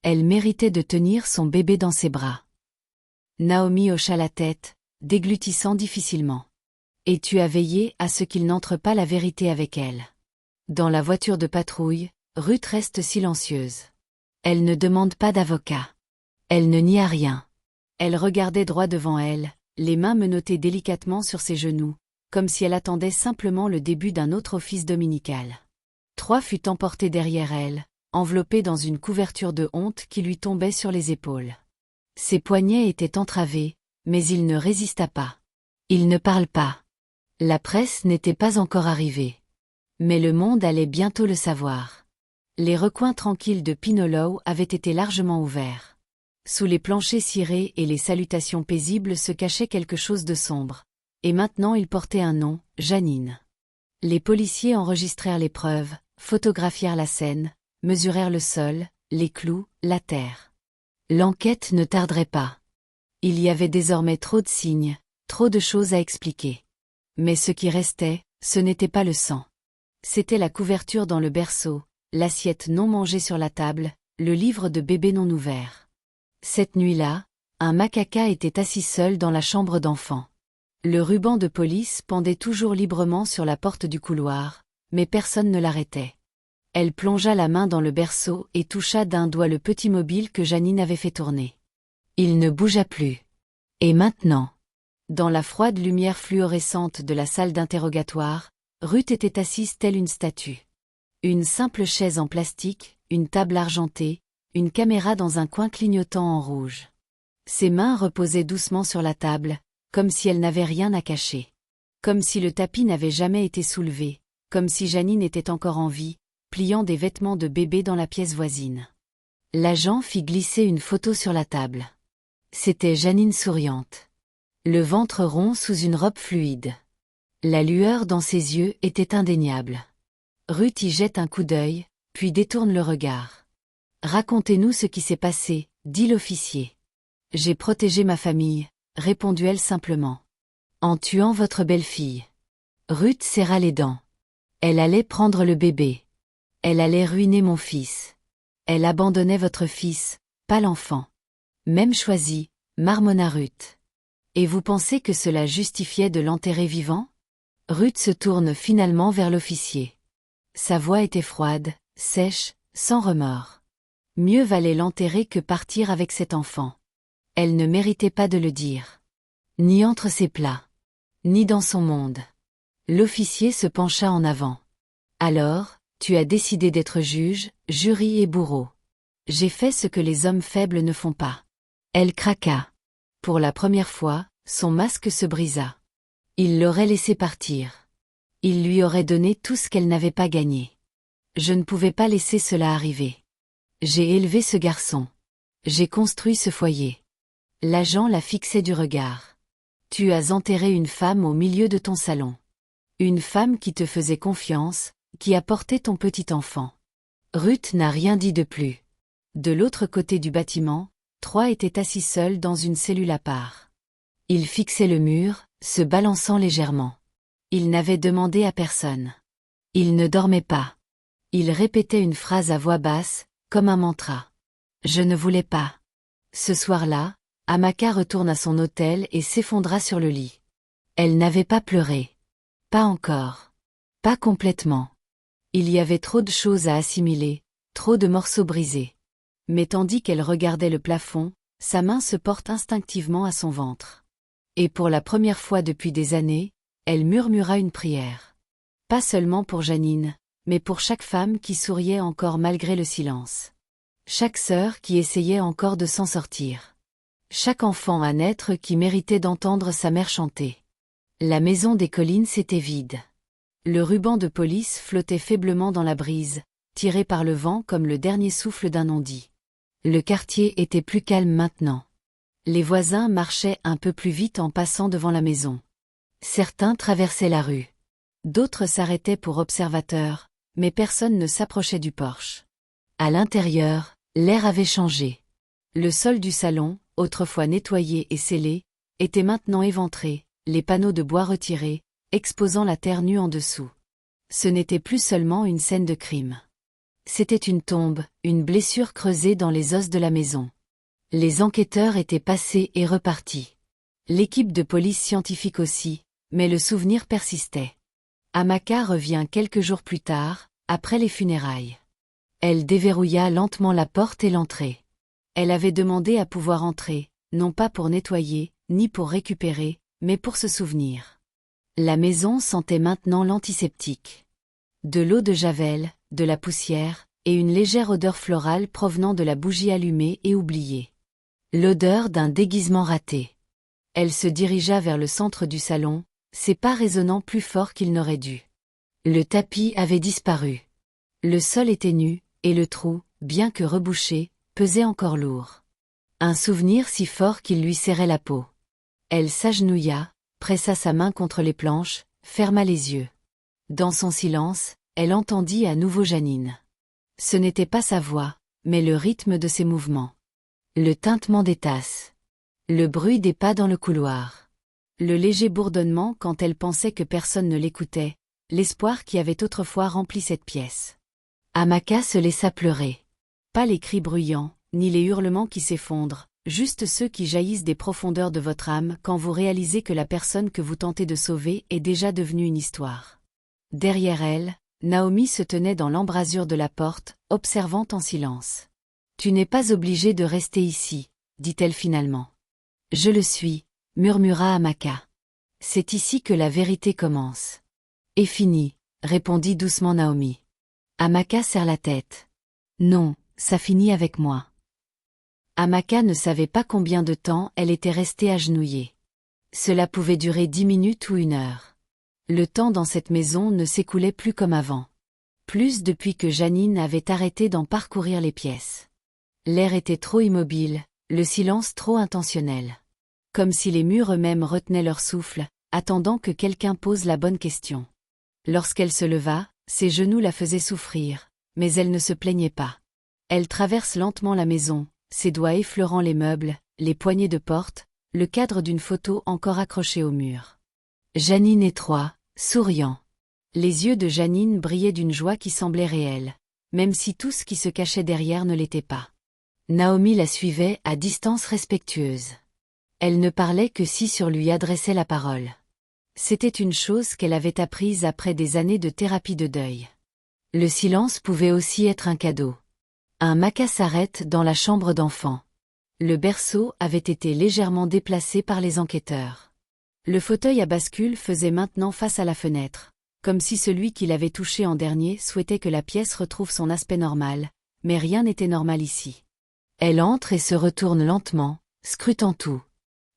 Elle méritait de tenir son bébé dans ses bras. Naomi hocha la tête, déglutissant difficilement. Et tu as veillé à ce qu'il n'entre pas la vérité avec elle. Dans la voiture de patrouille, Ruth reste silencieuse. Elle ne demande pas d'avocat. Elle ne nie rien. Elle regardait droit devant elle, les mains menottées délicatement sur ses genoux, comme si elle attendait simplement le début d'un autre office dominical. Troy fut emporté derrière elle, enveloppé dans une couverture de honte qui lui tombait sur les épaules. Ses poignets étaient entravés, mais il ne résista pas. Il ne parle pas. La presse n'était pas encore arrivée. Mais le monde allait bientôt le savoir. Les recoins tranquilles de Pinolow avaient été largement ouverts. Sous les planchers cirés et les salutations paisibles se cachait quelque chose de sombre. Et maintenant il portait un nom, Janine. Les policiers enregistrèrent les preuves, photographièrent la scène, mesurèrent le sol, les clous, la terre. L'enquête ne tarderait pas. Il y avait désormais trop de signes, trop de choses à expliquer. Mais ce qui restait, ce n'était pas le sang. C'était la couverture dans le berceau, l'assiette non mangée sur la table, le livre de bébé non ouvert. Cette nuit-là, un macaca était assis seul dans la chambre d'enfant. Le ruban de police pendait toujours librement sur la porte du couloir, mais personne ne l'arrêtait. Elle plongea la main dans le berceau et toucha d'un doigt le petit mobile que Janine avait fait tourner. Il ne bougea plus. Et maintenant? Dans la froide lumière fluorescente de la salle d'interrogatoire, Ruth était assise telle une statue. Une simple chaise en plastique, une table argentée, une caméra dans un coin clignotant en rouge. Ses mains reposaient doucement sur la table, comme si elle n'avait rien à cacher. Comme si le tapis n'avait jamais été soulevé, comme si Janine était encore en vie, pliant des vêtements de bébé dans la pièce voisine. L'agent fit glisser une photo sur la table. C'était Janine souriante. Le ventre rond sous une robe fluide. La lueur dans ses yeux était indéniable. Ruth y jette un coup d'œil, puis détourne le regard. « Racontez-nous ce qui s'est passé, » dit l'officier. « J'ai protégé ma famille, » répondit-elle simplement. « En tuant votre belle-fille. » Ruth serra les dents. Elle allait prendre le bébé. Elle allait ruiner mon fils. Elle abandonnait votre fils, pas l'enfant. Même choisi, marmonna Ruth. Et vous pensez que cela justifiait de l'enterrer vivant? Ruth se tourne finalement vers l'officier. Sa voix était froide, sèche, sans remords. Mieux valait l'enterrer que partir avec cet enfant. Elle ne méritait pas de le dire. Ni entre ses plats. Ni dans son monde. L'officier se pencha en avant. Alors, tu as décidé d'être juge, jury et bourreau. J'ai fait ce que les hommes faibles ne font pas. Elle craqua. Pour la première fois, son masque se brisa. Il l'aurait laissé partir. Il lui aurait donné tout ce qu'elle n'avait pas gagné. Je ne pouvais pas laisser cela arriver. J'ai élevé ce garçon. J'ai construit ce foyer. L'agent la fixait du regard. Tu as enterré une femme au milieu de ton salon. Une femme qui te faisait confiance, qui a porté ton petit enfant. Ruth n'a rien dit de plus. De l'autre côté du bâtiment, Troy était assis seul dans une cellule à part. Il fixait le mur, se balançant légèrement. Il n'avait demandé à personne. Il ne dormait pas. Il répétait une phrase à voix basse, comme un mantra. Je ne voulais pas. Ce soir-là, Amaka retourne à son hôtel et s'effondra sur le lit. Elle n'avait pas pleuré. Pas encore. Pas complètement. Il y avait trop de choses à assimiler, trop de morceaux brisés. Mais tandis qu'elle regardait le plafond, sa main se porte instinctivement à son ventre. Et pour la première fois depuis des années, elle murmura une prière. Pas seulement pour Janine, mais pour chaque femme qui souriait encore malgré le silence. Chaque sœur qui essayait encore de s'en sortir. Chaque enfant à naître qui méritait d'entendre sa mère chanter. La maison des collines s'était vide. Le ruban de police flottait faiblement dans la brise, tiré par le vent comme le dernier souffle d'un non-dit. Le quartier était plus calme maintenant. Les voisins marchaient un peu plus vite en passant devant la maison. Certains traversaient la rue. D'autres s'arrêtaient pour observateurs, mais personne ne s'approchait du porche. À l'intérieur, l'air avait changé. Le sol du salon, autrefois nettoyé et scellé, était maintenant éventré, les panneaux de bois retirés, exposant la terre nue en dessous. Ce n'était plus seulement une scène de crime. C'était une tombe, une blessure creusée dans les os de la maison. Les enquêteurs étaient passés et repartis. L'équipe de police scientifique aussi, mais le souvenir persistait. Amaka revient quelques jours plus tard, après les funérailles. Elle déverrouilla lentement la porte et l'entrée. Elle avait demandé à pouvoir entrer, non pas pour nettoyer, ni pour récupérer, mais pour se souvenir. La maison sentait maintenant l'antiseptique. De l'eau de javel, de la poussière, et une légère odeur florale provenant de la bougie allumée et oubliée. L'odeur d'un déguisement raté. Elle se dirigea vers le centre du salon, ses pas résonnant plus fort qu'ils n'auraient dû. Le tapis avait disparu. Le sol était nu, et le trou, bien que rebouché, pesait encore lourd. Un souvenir si fort qu'il lui serrait la peau. Elle s'agenouilla, pressa sa main contre les planches, ferma les yeux. Dans son silence, elle entendit à nouveau Jeanine. Ce n'était pas sa voix, mais le rythme de ses mouvements. Le tintement des tasses. Le bruit des pas dans le couloir. Le léger bourdonnement quand elle pensait que personne ne l'écoutait, l'espoir qui avait autrefois rempli cette pièce. Amaka se laissa pleurer. Pas les cris bruyants, ni les hurlements qui s'effondrent, juste ceux qui jaillissent des profondeurs de votre âme quand vous réalisez que la personne que vous tentez de sauver est déjà devenue une histoire. Derrière elle, Naomi se tenait dans l'embrasure de la porte, observant en silence. « Tu n'es pas obligé de rester ici, » dit-elle finalement. « Je le suis, » murmura Amaka. « C'est ici que la vérité commence. »« Et fini, » répondit doucement Naomi. Amaka serre la tête. « Non, ça finit avec moi. » Amaka ne savait pas combien de temps elle était restée agenouillée. Cela pouvait durer 10 minutes ou 1 heure. Le temps dans cette maison ne s'écoulait plus comme avant. Plus depuis que Jeanine avait arrêté d'en parcourir les pièces. L'air était trop immobile, le silence trop intentionnel. Comme si les murs eux-mêmes retenaient leur souffle, attendant que quelqu'un pose la bonne question. Lorsqu'elle se leva, ses genoux la faisaient souffrir, mais elle ne se plaignait pas. Elle traverse lentement la maison, ses doigts effleurant les meubles, les poignées de porte, le cadre d'une photo encore accrochée au mur. Jeanine et Troy, souriant. Les yeux de Jeanine brillaient d'une joie qui semblait réelle, même si tout ce qui se cachait derrière ne l'était pas. Naomi la suivait à distance respectueuse. Elle ne parlait que si sur lui adressait la parole. C'était une chose qu'elle avait apprise après des années de thérapie de deuil. Le silence pouvait aussi être un cadeau. Un maca s'arrête dans la chambre d'enfant. Le berceau avait été légèrement déplacé par les enquêteurs. Le fauteuil à bascule faisait maintenant face à la fenêtre, comme si celui qui l'avait touché en dernier souhaitait que la pièce retrouve son aspect normal, mais rien n'était normal ici. Elle entre et se retourne lentement, scrutant tout.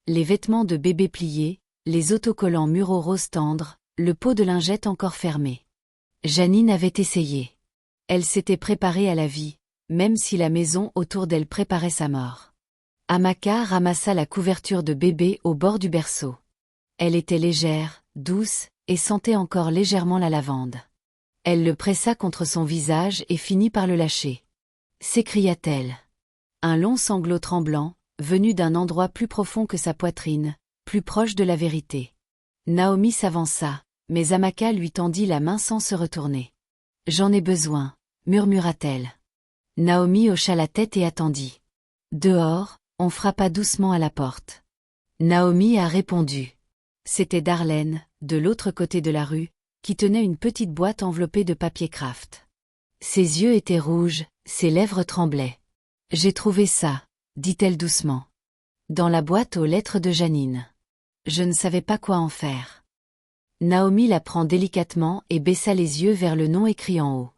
Les vêtements de bébé pliés, les autocollants muraux rose tendre, le pot de lingette encore fermé. Jeanine avait essayé. Elle s'était préparée à la vie, même si la maison autour d'elle préparait sa mort. Amaka ramassa la couverture de bébé au bord du berceau. Elle était légère, douce, et sentait encore légèrement la lavande. Elle le pressa contre son visage et finit par le lâcher. S'écria-t-elle. Un long sanglot tremblant, venu d'un endroit plus profond que sa poitrine, plus proche de la vérité. Naomi s'avança, mais Amaka lui tendit la main sans se retourner. « J'en ai besoin, » murmura-t-elle. Naomi hocha la tête et attendit. Dehors, on frappa doucement à la porte. Naomi a répondu. C'était Darlene, de l'autre côté de la rue, qui tenait une petite boîte enveloppée de papier craft. Ses yeux étaient rouges, ses lèvres tremblaient. « J'ai trouvé ça, » dit-elle doucement. Dans la boîte aux lettres de Jeanine. Je ne savais pas quoi en faire. Naomi la prend délicatement et baissa les yeux vers le nom écrit en haut.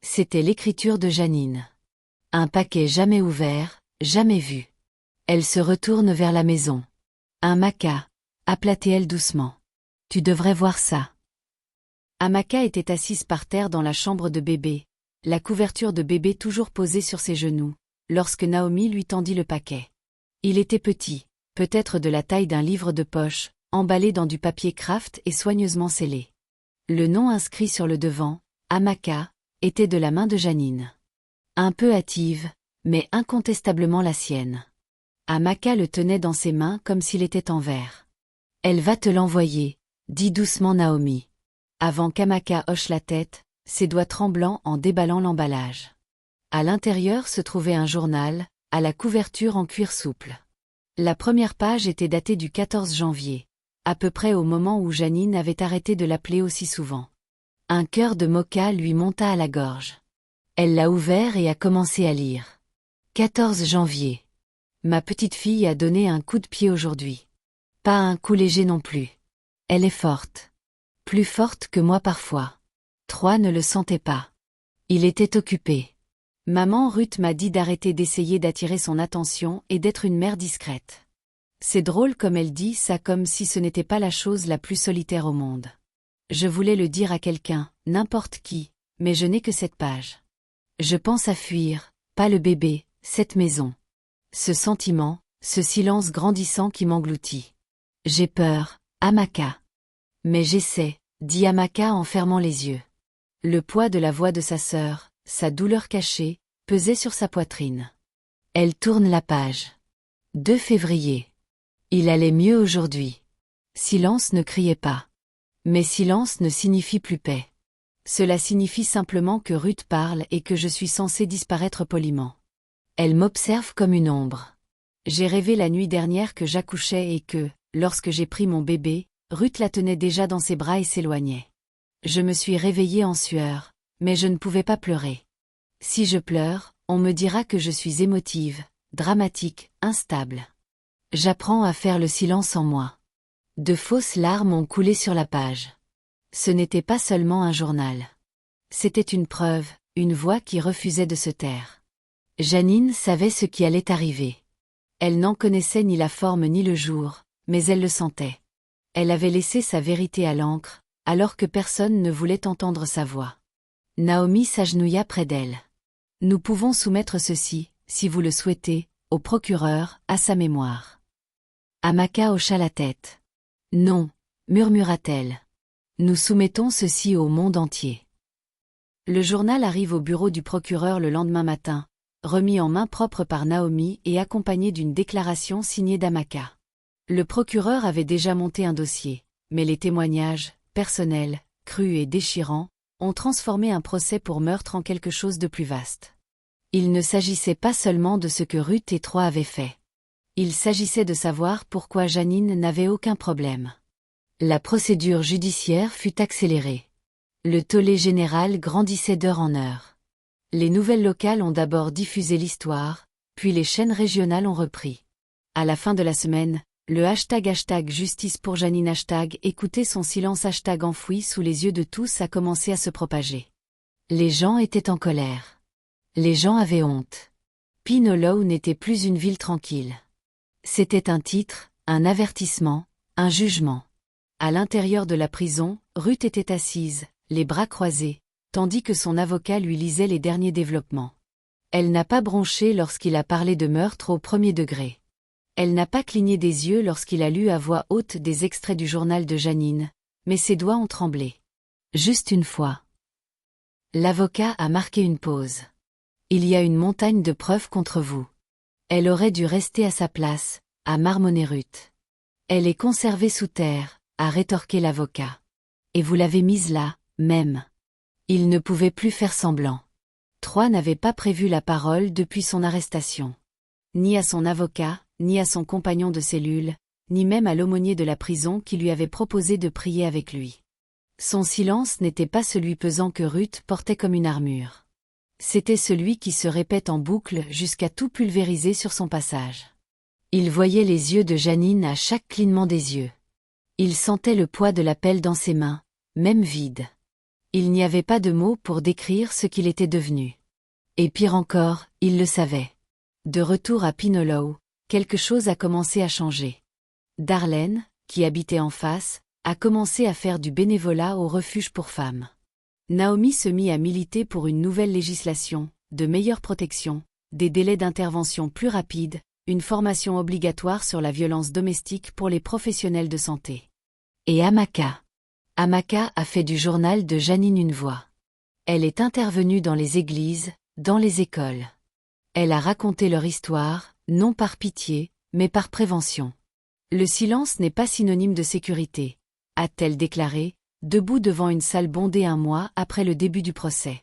C'était l'écriture de Jeanine. Un paquet jamais ouvert, jamais vu. Elle se retourne vers la maison. Un maca, appelait-elle doucement. Tu devrais voir ça. Amaka était assise par terre dans la chambre de bébé, la couverture de bébé toujours posée sur ses genoux, lorsque Naomi lui tendit le paquet. Il était petit, peut-être de la taille d'un livre de poche, emballé dans du papier craft et soigneusement scellé. Le nom inscrit sur le devant, Amaka, était de la main de Jeanine. Un peu hâtive, mais incontestablement la sienne. Amaka le tenait dans ses mains comme s'il était en verre. « Elle va te l'envoyer », dit doucement Naomi. Avant qu'Amaka hoche la tête, ses doigts tremblants en déballant l'emballage. À l'intérieur se trouvait un journal, à la couverture en cuir souple. La première page était datée du 14 janvier, à peu près au moment où Jeanine avait arrêté de l'appeler aussi souvent. Un cœur de moka lui monta à la gorge. Elle l'a ouvert et a commencé à lire. 14 janvier. Ma petite fille a donné un coup de pied aujourd'hui. Pas un coup léger non plus. Elle est forte. Plus forte que moi parfois. Troy ne le sentait pas. Il était occupé. Maman Ruth m'a dit d'arrêter d'essayer d'attirer son attention et d'être une mère discrète. C'est drôle comme elle dit ça comme si ce n'était pas la chose la plus solitaire au monde. Je voulais le dire à quelqu'un, n'importe qui, mais je n'ai que cette page. Je pense à fuir, pas le bébé, cette maison. Ce sentiment, ce silence grandissant qui m'engloutit. J'ai peur, Amaka. Mais j'essaie, dit Amaka en fermant les yeux. Le poids de la voix de sa sœur, sa douleur cachée, pesait sur sa poitrine. Elle tourne la page. 2 février. Il allait mieux aujourd'hui. Silence ne criait pas. Mais silence ne signifie plus paix. Cela signifie simplement que Ruth parle et que je suis censée disparaître poliment. Elle m'observe comme une ombre. J'ai rêvé la nuit dernière que j'accouchais et que, lorsque j'ai pris mon bébé, Ruth la tenait déjà dans ses bras et s'éloignait. Je me suis réveillée en sueur, mais je ne pouvais pas pleurer. Si je pleure, on me dira que je suis émotive, dramatique, instable. J'apprends à faire le silence en moi. De fausses larmes ont coulé sur la page. Ce n'était pas seulement un journal. C'était une preuve, une voix qui refusait de se taire. Janine savait ce qui allait arriver. Elle n'en connaissait ni la forme ni le jour, mais elle le sentait. Elle avait laissé sa vérité à l'encre, alors que personne ne voulait entendre sa voix. Naomi s'agenouilla près d'elle. Nous pouvons soumettre ceci, si vous le souhaitez, au procureur, à sa mémoire. Amaka hocha la tête. Non, murmura-t-elle. Nous soumettons ceci au monde entier. Le journal arrive au bureau du procureur le lendemain matin, remis en main propre par Naomi et accompagné d'une déclaration signée d'Amaka. Le procureur avait déjà monté un dossier, mais les témoignages, personnels, crus et déchirants, ont transformé un procès pour meurtre en quelque chose de plus vaste. Il ne s'agissait pas seulement de ce que Ruth et Troy avaient fait. Il s'agissait de savoir pourquoi Janine n'avait aucun problème. La procédure judiciaire fut accélérée. Le tollé général grandissait d'heure en heure. Les nouvelles locales ont d'abord diffusé l'histoire, puis les chaînes régionales ont repris. À la fin de la semaine, le hashtag justice pour Janine écoutez son silence enfoui sous les yeux de tous a commencé à se propager. Les gens étaient en colère. Les gens avaient honte. Pine Hollow n'était plus une ville tranquille. C'était un titre, un avertissement, un jugement. À l'intérieur de la prison, Ruth était assise, les bras croisés, tandis que son avocat lui lisait les derniers développements. Elle n'a pas bronché lorsqu'il a parlé de meurtre au premier degré. Elle n'a pas cligné des yeux lorsqu'il a lu à voix haute des extraits du journal de Janine, mais ses doigts ont tremblé. Juste une fois. L'avocat a marqué une pause. Il y a une montagne de preuves contre vous. Elle aurait dû rester à sa place, a marmonné Ruth. Elle est conservée sous terre, a rétorqué l'avocat. Et vous l'avez mise là, même. Il ne pouvait plus faire semblant. Troy n'avait pas prévu la parole depuis son arrestation. Ni à son avocat, ni à son compagnon de cellule, ni même à l'aumônier de la prison qui lui avait proposé de prier avec lui. Son silence n'était pas celui pesant que Ruth portait comme une armure. C'était celui qui se répète en boucle jusqu'à tout pulvériser sur son passage. Il voyait les yeux de Janine à chaque clignement des yeux. Il sentait le poids de l'appel dans ses mains, même vides. Il n'y avait pas de mots pour décrire ce qu'il était devenu. Et pire encore, il le savait. De retour à Pine Hollow, quelque chose a commencé à changer. Darlene, qui habitait en face, a commencé à faire du bénévolat au refuge pour femmes. Naomi se mit à militer pour une nouvelle législation, de meilleure protection, des délais d'intervention plus rapides, une formation obligatoire sur la violence domestique pour les professionnels de santé. Et Amaka. Amaka a fait du journal de Janine une voix. Elle est intervenue dans les églises, dans les écoles. Elle a raconté leur histoire, non par pitié, mais par prévention. Le silence n'est pas synonyme de sécurité, a-t-elle déclaré, debout devant une salle bondée un mois après le début du procès.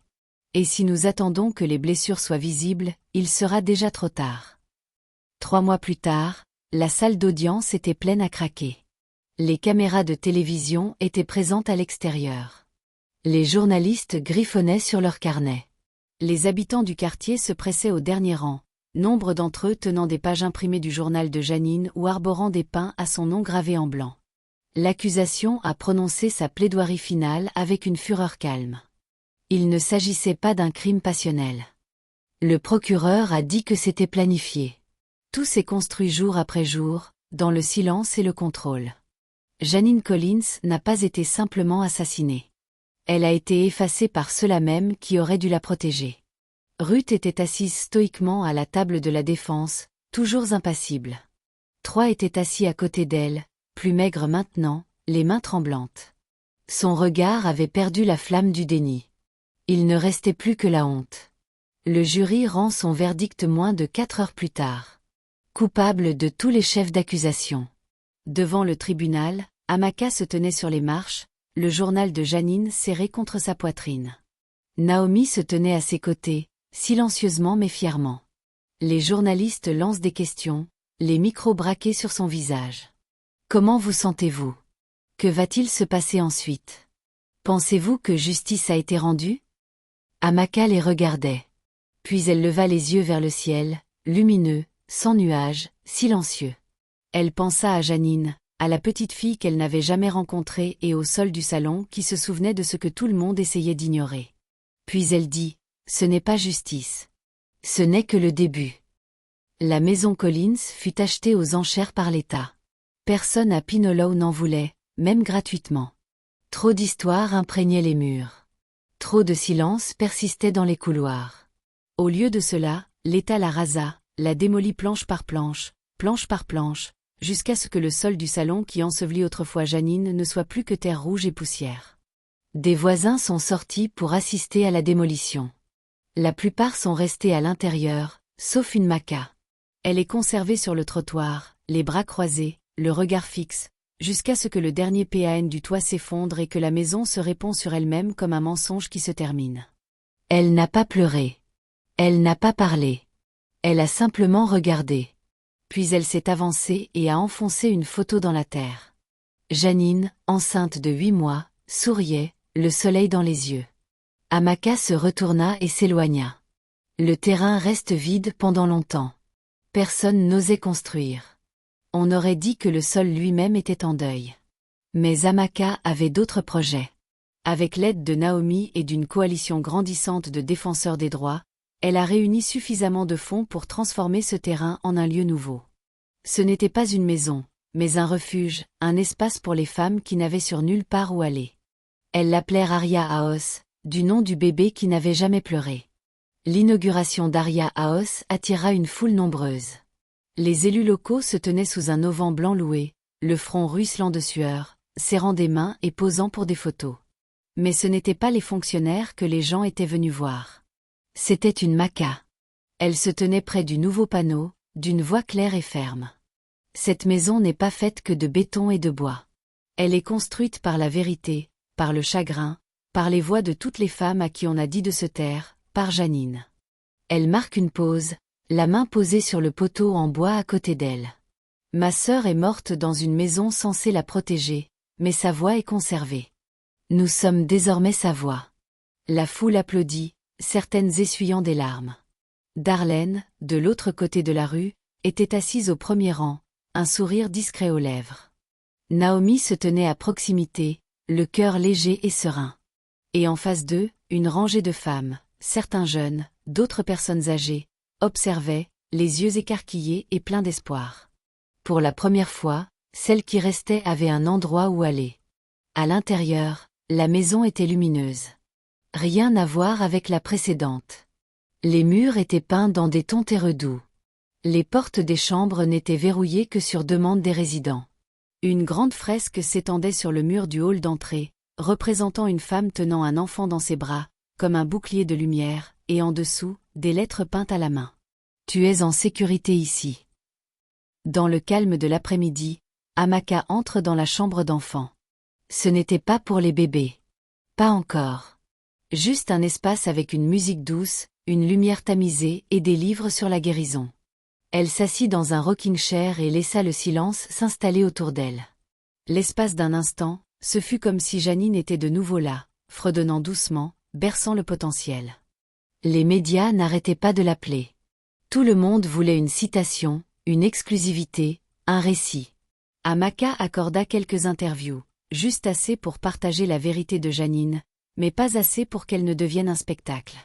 Et si nous attendons que les blessures soient visibles, il sera déjà trop tard. 3 mois plus tard, la salle d'audience était pleine à craquer. Les caméras de télévision étaient présentes à l'extérieur. Les journalistes griffonnaient sur leurs carnets. Les habitants du quartier se pressaient au dernier rang, nombre d'entre eux tenant des pages imprimées du journal de Janine ou arborant des pains à son nom gravé en blanc. L'accusation a prononcé sa plaidoirie finale avec une fureur calme. Il ne s'agissait pas d'un crime passionnel. Le procureur a dit que c'était planifié. Tout s'est construit jour après jour, dans le silence et le contrôle. Janine Collins n'a pas été simplement assassinée. Elle a été effacée par ceux-là même qui auraient dû la protéger. Ruth était assise stoïquement à la table de la défense, toujours impassible. Troy était assis à côté d'elle, plus maigre maintenant, les mains tremblantes. Son regard avait perdu la flamme du déni. Il ne restait plus que la honte. Le jury rend son verdict moins de 4 heures plus tard. Coupable de tous les chefs d'accusation. Devant le tribunal, Amaka se tenait sur les marches, le journal de Janine serré contre sa poitrine. Naomi se tenait à ses côtés, silencieusement mais fièrement. Les journalistes lancent des questions, les micros braqués sur son visage. Comment vous sentez-vous? Que va-t-il se passer ensuite? Pensez-vous que justice a été rendue? Amaka les regardait. Puis elle leva les yeux vers le ciel, lumineux, sans nuages, silencieux. Elle pensa à Janine, à la petite fille qu'elle n'avait jamais rencontrée et au sol du salon qui se souvenait de ce que tout le monde essayait d'ignorer. Puis elle dit, ce n'est pas justice. Ce n'est que le début. La maison Collins fut achetée aux enchères par l'État. Personne à Pinolow n'en voulait, même gratuitement. Trop d'histoires imprégnaient les murs. Trop de silence persistait dans les couloirs. Au lieu de cela, l'État la rasa, la démolit planche par planche, jusqu'à ce que le sol du salon qui ensevelit autrefois Janine ne soit plus que terre rouge et poussière. Des voisins sont sortis pour assister à la démolition. La plupart sont restés à l'intérieur, sauf une Maka. Elle est conservée sur le trottoir, les bras croisés, le regard fixe, jusqu'à ce que le dernier PAN du toit s'effondre et que la maison se répond sur elle-même comme un mensonge qui se termine. Elle n'a pas pleuré. Elle n'a pas parlé. Elle a simplement regardé. Puis elle s'est avancée et a enfoncé une photo dans la terre. Janine, enceinte de 8 mois, souriait, le soleil dans les yeux. Amaka se retourna et s'éloigna. Le terrain reste vide pendant longtemps. Personne n'osait construire. On aurait dit que le sol lui-même était en deuil. Mais Amaka avait d'autres projets. Avec l'aide de Naomi et d'une coalition grandissante de défenseurs des droits, elle a réuni suffisamment de fonds pour transformer ce terrain en un lieu nouveau. Ce n'était pas une maison, mais un refuge, un espace pour les femmes qui n'avaient sur nulle part où aller. Elle l'appelait Aria House, du nom du bébé qui n'avait jamais pleuré. L'inauguration d'Aria House attira une foule nombreuse. Les élus locaux se tenaient sous un auvent blanc loué, le front ruisselant de sueur, serrant des mains et posant pour des photos. Mais ce n'étaient pas les fonctionnaires que les gens étaient venus voir. C'était une Maka. Elle se tenait près du nouveau panneau, d'une voix claire et ferme. Cette maison n'est pas faite que de béton et de bois. Elle est construite par la vérité, par le chagrin, par les voix de toutes les femmes à qui on a dit de se taire, par Janine. Elle marque une pause, la main posée sur le poteau en bois à côté d'elle. Ma sœur est morte dans une maison censée la protéger, mais sa voix est conservée. Nous sommes désormais sa voix. La foule applaudit, certaines essuyant des larmes. Darlene, de l'autre côté de la rue, était assise au premier rang, un sourire discret aux lèvres. Naomi se tenait à proximité, le cœur léger et serein. Et en face d'eux, une rangée de femmes, certains jeunes, d'autres personnes âgées, observaient, les yeux écarquillés et pleins d'espoir. Pour la première fois, celle qui restait avait un endroit où aller. À l'intérieur, la maison était lumineuse. Rien à voir avec la précédente. Les murs étaient peints dans des tons terreux doux. Les portes des chambres n'étaient verrouillées que sur demande des résidents. Une grande fresque s'étendait sur le mur du hall d'entrée, représentant une femme tenant un enfant dans ses bras, comme un bouclier de lumière, et en dessous, des lettres peintes à la main. Tu es en sécurité ici. Dans le calme de l'après-midi, Amaka entre dans la chambre d'enfant. Ce n'était pas pour les bébés. Pas encore. Juste un espace avec une musique douce, une lumière tamisée et des livres sur la guérison. Elle s'assit dans un rocking chair et laissa le silence s'installer autour d'elle. L'espace d'un instant, ce fut comme si Janine était de nouveau là, fredonnant doucement, berçant le potentiel. Les médias n'arrêtaient pas de l'appeler. Tout le monde voulait une citation, une exclusivité, un récit. Amaka accorda quelques interviews, juste assez pour partager la vérité de Janine, mais pas assez pour qu'elle ne devienne un spectacle.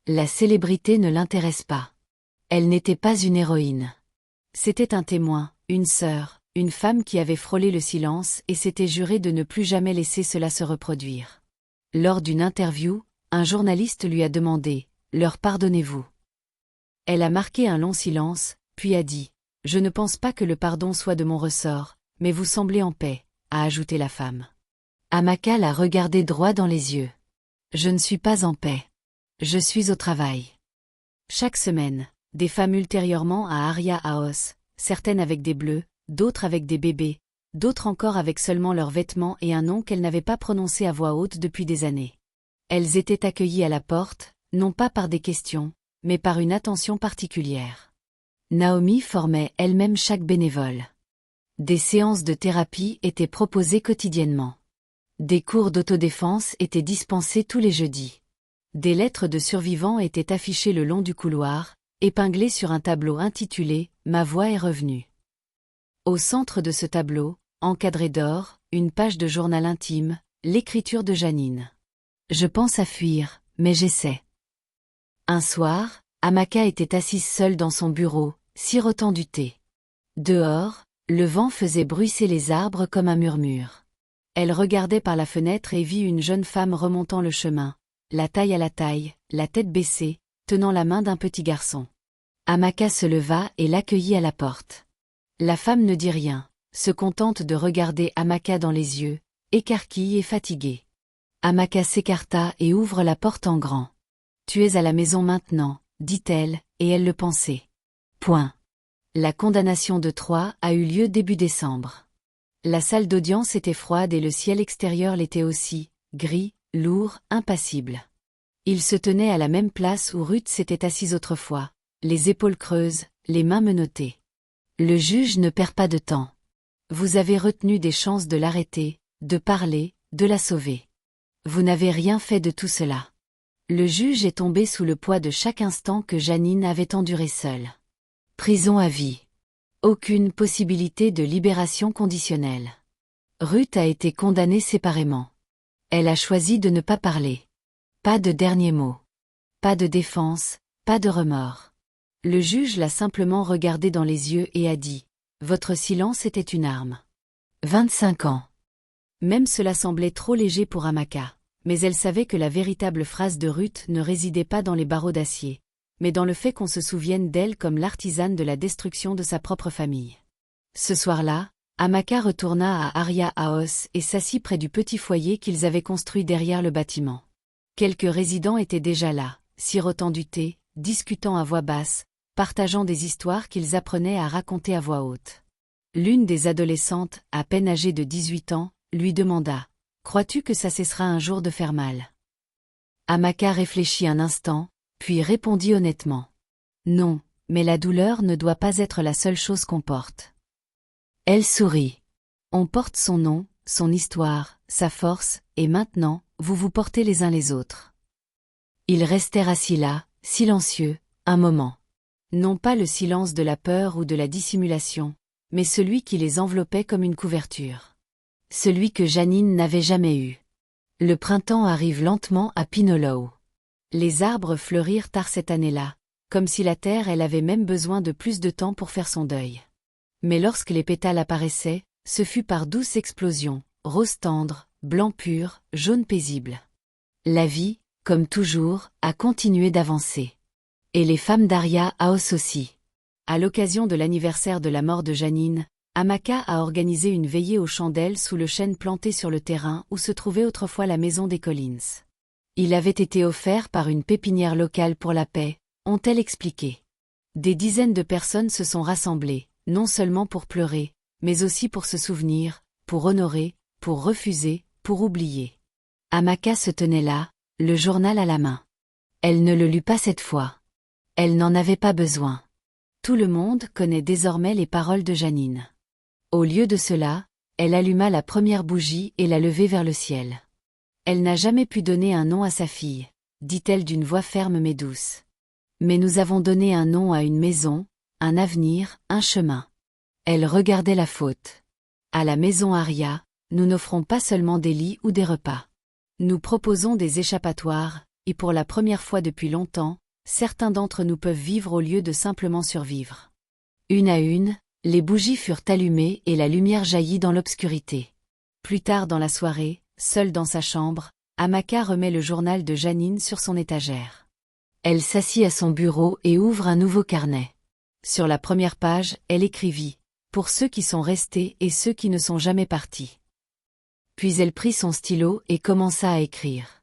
La célébrité ne l'intéresse pas. Elle n'était pas une héroïne. C'était un témoin, une sœur, une femme qui avait frôlé le silence et s'était juré de ne plus jamais laisser cela se reproduire. Lors d'une interview, un journaliste lui a demandé « Leur pardonnez-vous » Elle a marqué un long silence, puis a dit « Je ne pense pas que le pardon soit de mon ressort, mais vous semblez en paix », a ajouté la femme. Amaka l'a regardé droit dans les yeux. « Je ne suis pas en paix. Je suis au travail. » Chaque semaine, des femmes ultérieurement à Aria House, certaines avec des bleus, d'autres avec des bébés, d'autres encore avec seulement leurs vêtements et un nom qu'elles n'avaient pas prononcé à voix haute depuis des années. Elles étaient accueillies à la porte, non pas par des questions, mais par une attention particulière. Naomi formait elle-même chaque bénévole. Des séances de thérapie étaient proposées quotidiennement. Des cours d'autodéfense étaient dispensés tous les jeudis. Des lettres de survivants étaient affichées le long du couloir, épinglées sur un tableau intitulé « Ma voix est revenue ». Au centre de ce tableau, encadré d'or, une page de journal intime, l'écriture de Janine. « Je pense à fuir, mais j'essaie. » Un soir, Amaka était assise seule dans son bureau, sirotant du thé. Dehors, le vent faisait bruisser les arbres comme un murmure. Elle regardait par la fenêtre et vit une jeune femme remontant le chemin, la taille à la taille, la tête baissée, tenant la main d'un petit garçon. Amaka se leva et l'accueillit à la porte. La femme ne dit rien, se contente de regarder Amaka dans les yeux, écarquille et fatiguée. Amaka s'écarta et ouvre la porte en grand. « Tu es à la maison maintenant, » dit-elle, et elle le pensait. Point. La condamnation de Troyes a eu lieu début décembre. La salle d'audience était froide et le ciel extérieur l'était aussi, gris, lourd, impassible. Il se tenait à la même place où Ruth s'était assise autrefois, les épaules creuses, les mains menottées. Le juge ne perd pas de temps. Vous avez retenu des chances de l'arrêter, de parler, de la sauver. Vous n'avez rien fait de tout cela. Le juge est tombé sous le poids de chaque instant que Janine avait enduré seule. Prison à vie. Aucune possibilité de libération conditionnelle. Ruth a été condamnée séparément. Elle a choisi de ne pas parler. Pas de dernier mot. Pas de défense, pas de remords. Le juge l'a simplement regardée dans les yeux et a dit « Votre silence était une arme. » 25 ans. Même cela semblait trop léger pour Amaka. Mais elle savait que la véritable phrase de Ruth ne résidait pas dans les barreaux d'acier, mais dans le fait qu'on se souvienne d'elle comme l'artisane de la destruction de sa propre famille. Ce soir-là, Amaka retourna à Aria House et s'assit près du petit foyer qu'ils avaient construit derrière le bâtiment. Quelques résidents étaient déjà là, sirotant du thé, discutant à voix basse, partageant des histoires qu'ils apprenaient à raconter à voix haute. L'une des adolescentes, à peine âgée de 18 ans, lui demanda « Crois-tu que ça cessera un jour de faire mal ?» Amaka réfléchit un instant, puis répondit honnêtement. « Non, mais la douleur ne doit pas être la seule chose qu'on porte. » Elle sourit. « On porte son nom, son histoire, sa force, et maintenant, vous vous portez les uns les autres. » Ils restèrent assis là, silencieux, un moment. Non pas le silence de la peur ou de la dissimulation, mais celui qui les enveloppait comme une couverture. Celui que Janine n'avait jamais eu. Le printemps arrive lentement à Pinolow. Les arbres fleurirent tard cette année-là, comme si la terre elle avait même besoin de plus de temps pour faire son deuil. Mais lorsque les pétales apparaissaient, ce fut par douces explosions, rose tendre, blanc pur, jaune paisible. La vie, comme toujours, a continué d'avancer. Et les femmes d'Aria House aussi. À l'occasion de l'anniversaire de la mort de Janine, Amaka a organisé une veillée aux chandelles sous le chêne planté sur le terrain où se trouvait autrefois la maison des Collins. Il avait été offert par une pépinière locale pour la paix, ont-elles expliqué. Des dizaines de personnes se sont rassemblées, non seulement pour pleurer, mais aussi pour se souvenir, pour honorer, pour refuser, pour oublier. Amaka se tenait là, le journal à la main. Elle ne le lut pas cette fois. Elle n'en avait pas besoin. Tout le monde connaît désormais les paroles de Janine. Au lieu de cela, elle alluma la première bougie et la levait vers le ciel. Elle n'a jamais pu donner un nom à sa fille, dit-elle d'une voix ferme mais douce. Mais nous avons donné un nom à une maison, un avenir, un chemin. Elle regardait la faute. À la maison Aria, nous n'offrons pas seulement des lits ou des repas. Nous proposons des échappatoires, et pour la première fois depuis longtemps, certains d'entre nous peuvent vivre au lieu de simplement survivre. Une à une, les bougies furent allumées et la lumière jaillit dans l'obscurité. Plus tard dans la soirée, seule dans sa chambre, Amaka remet le journal de Janine sur son étagère. Elle s'assit à son bureau et ouvre un nouveau carnet. Sur la première page, elle écrivit « Pour ceux qui sont restés et ceux qui ne sont jamais partis ». Puis elle prit son stylo et commença à écrire.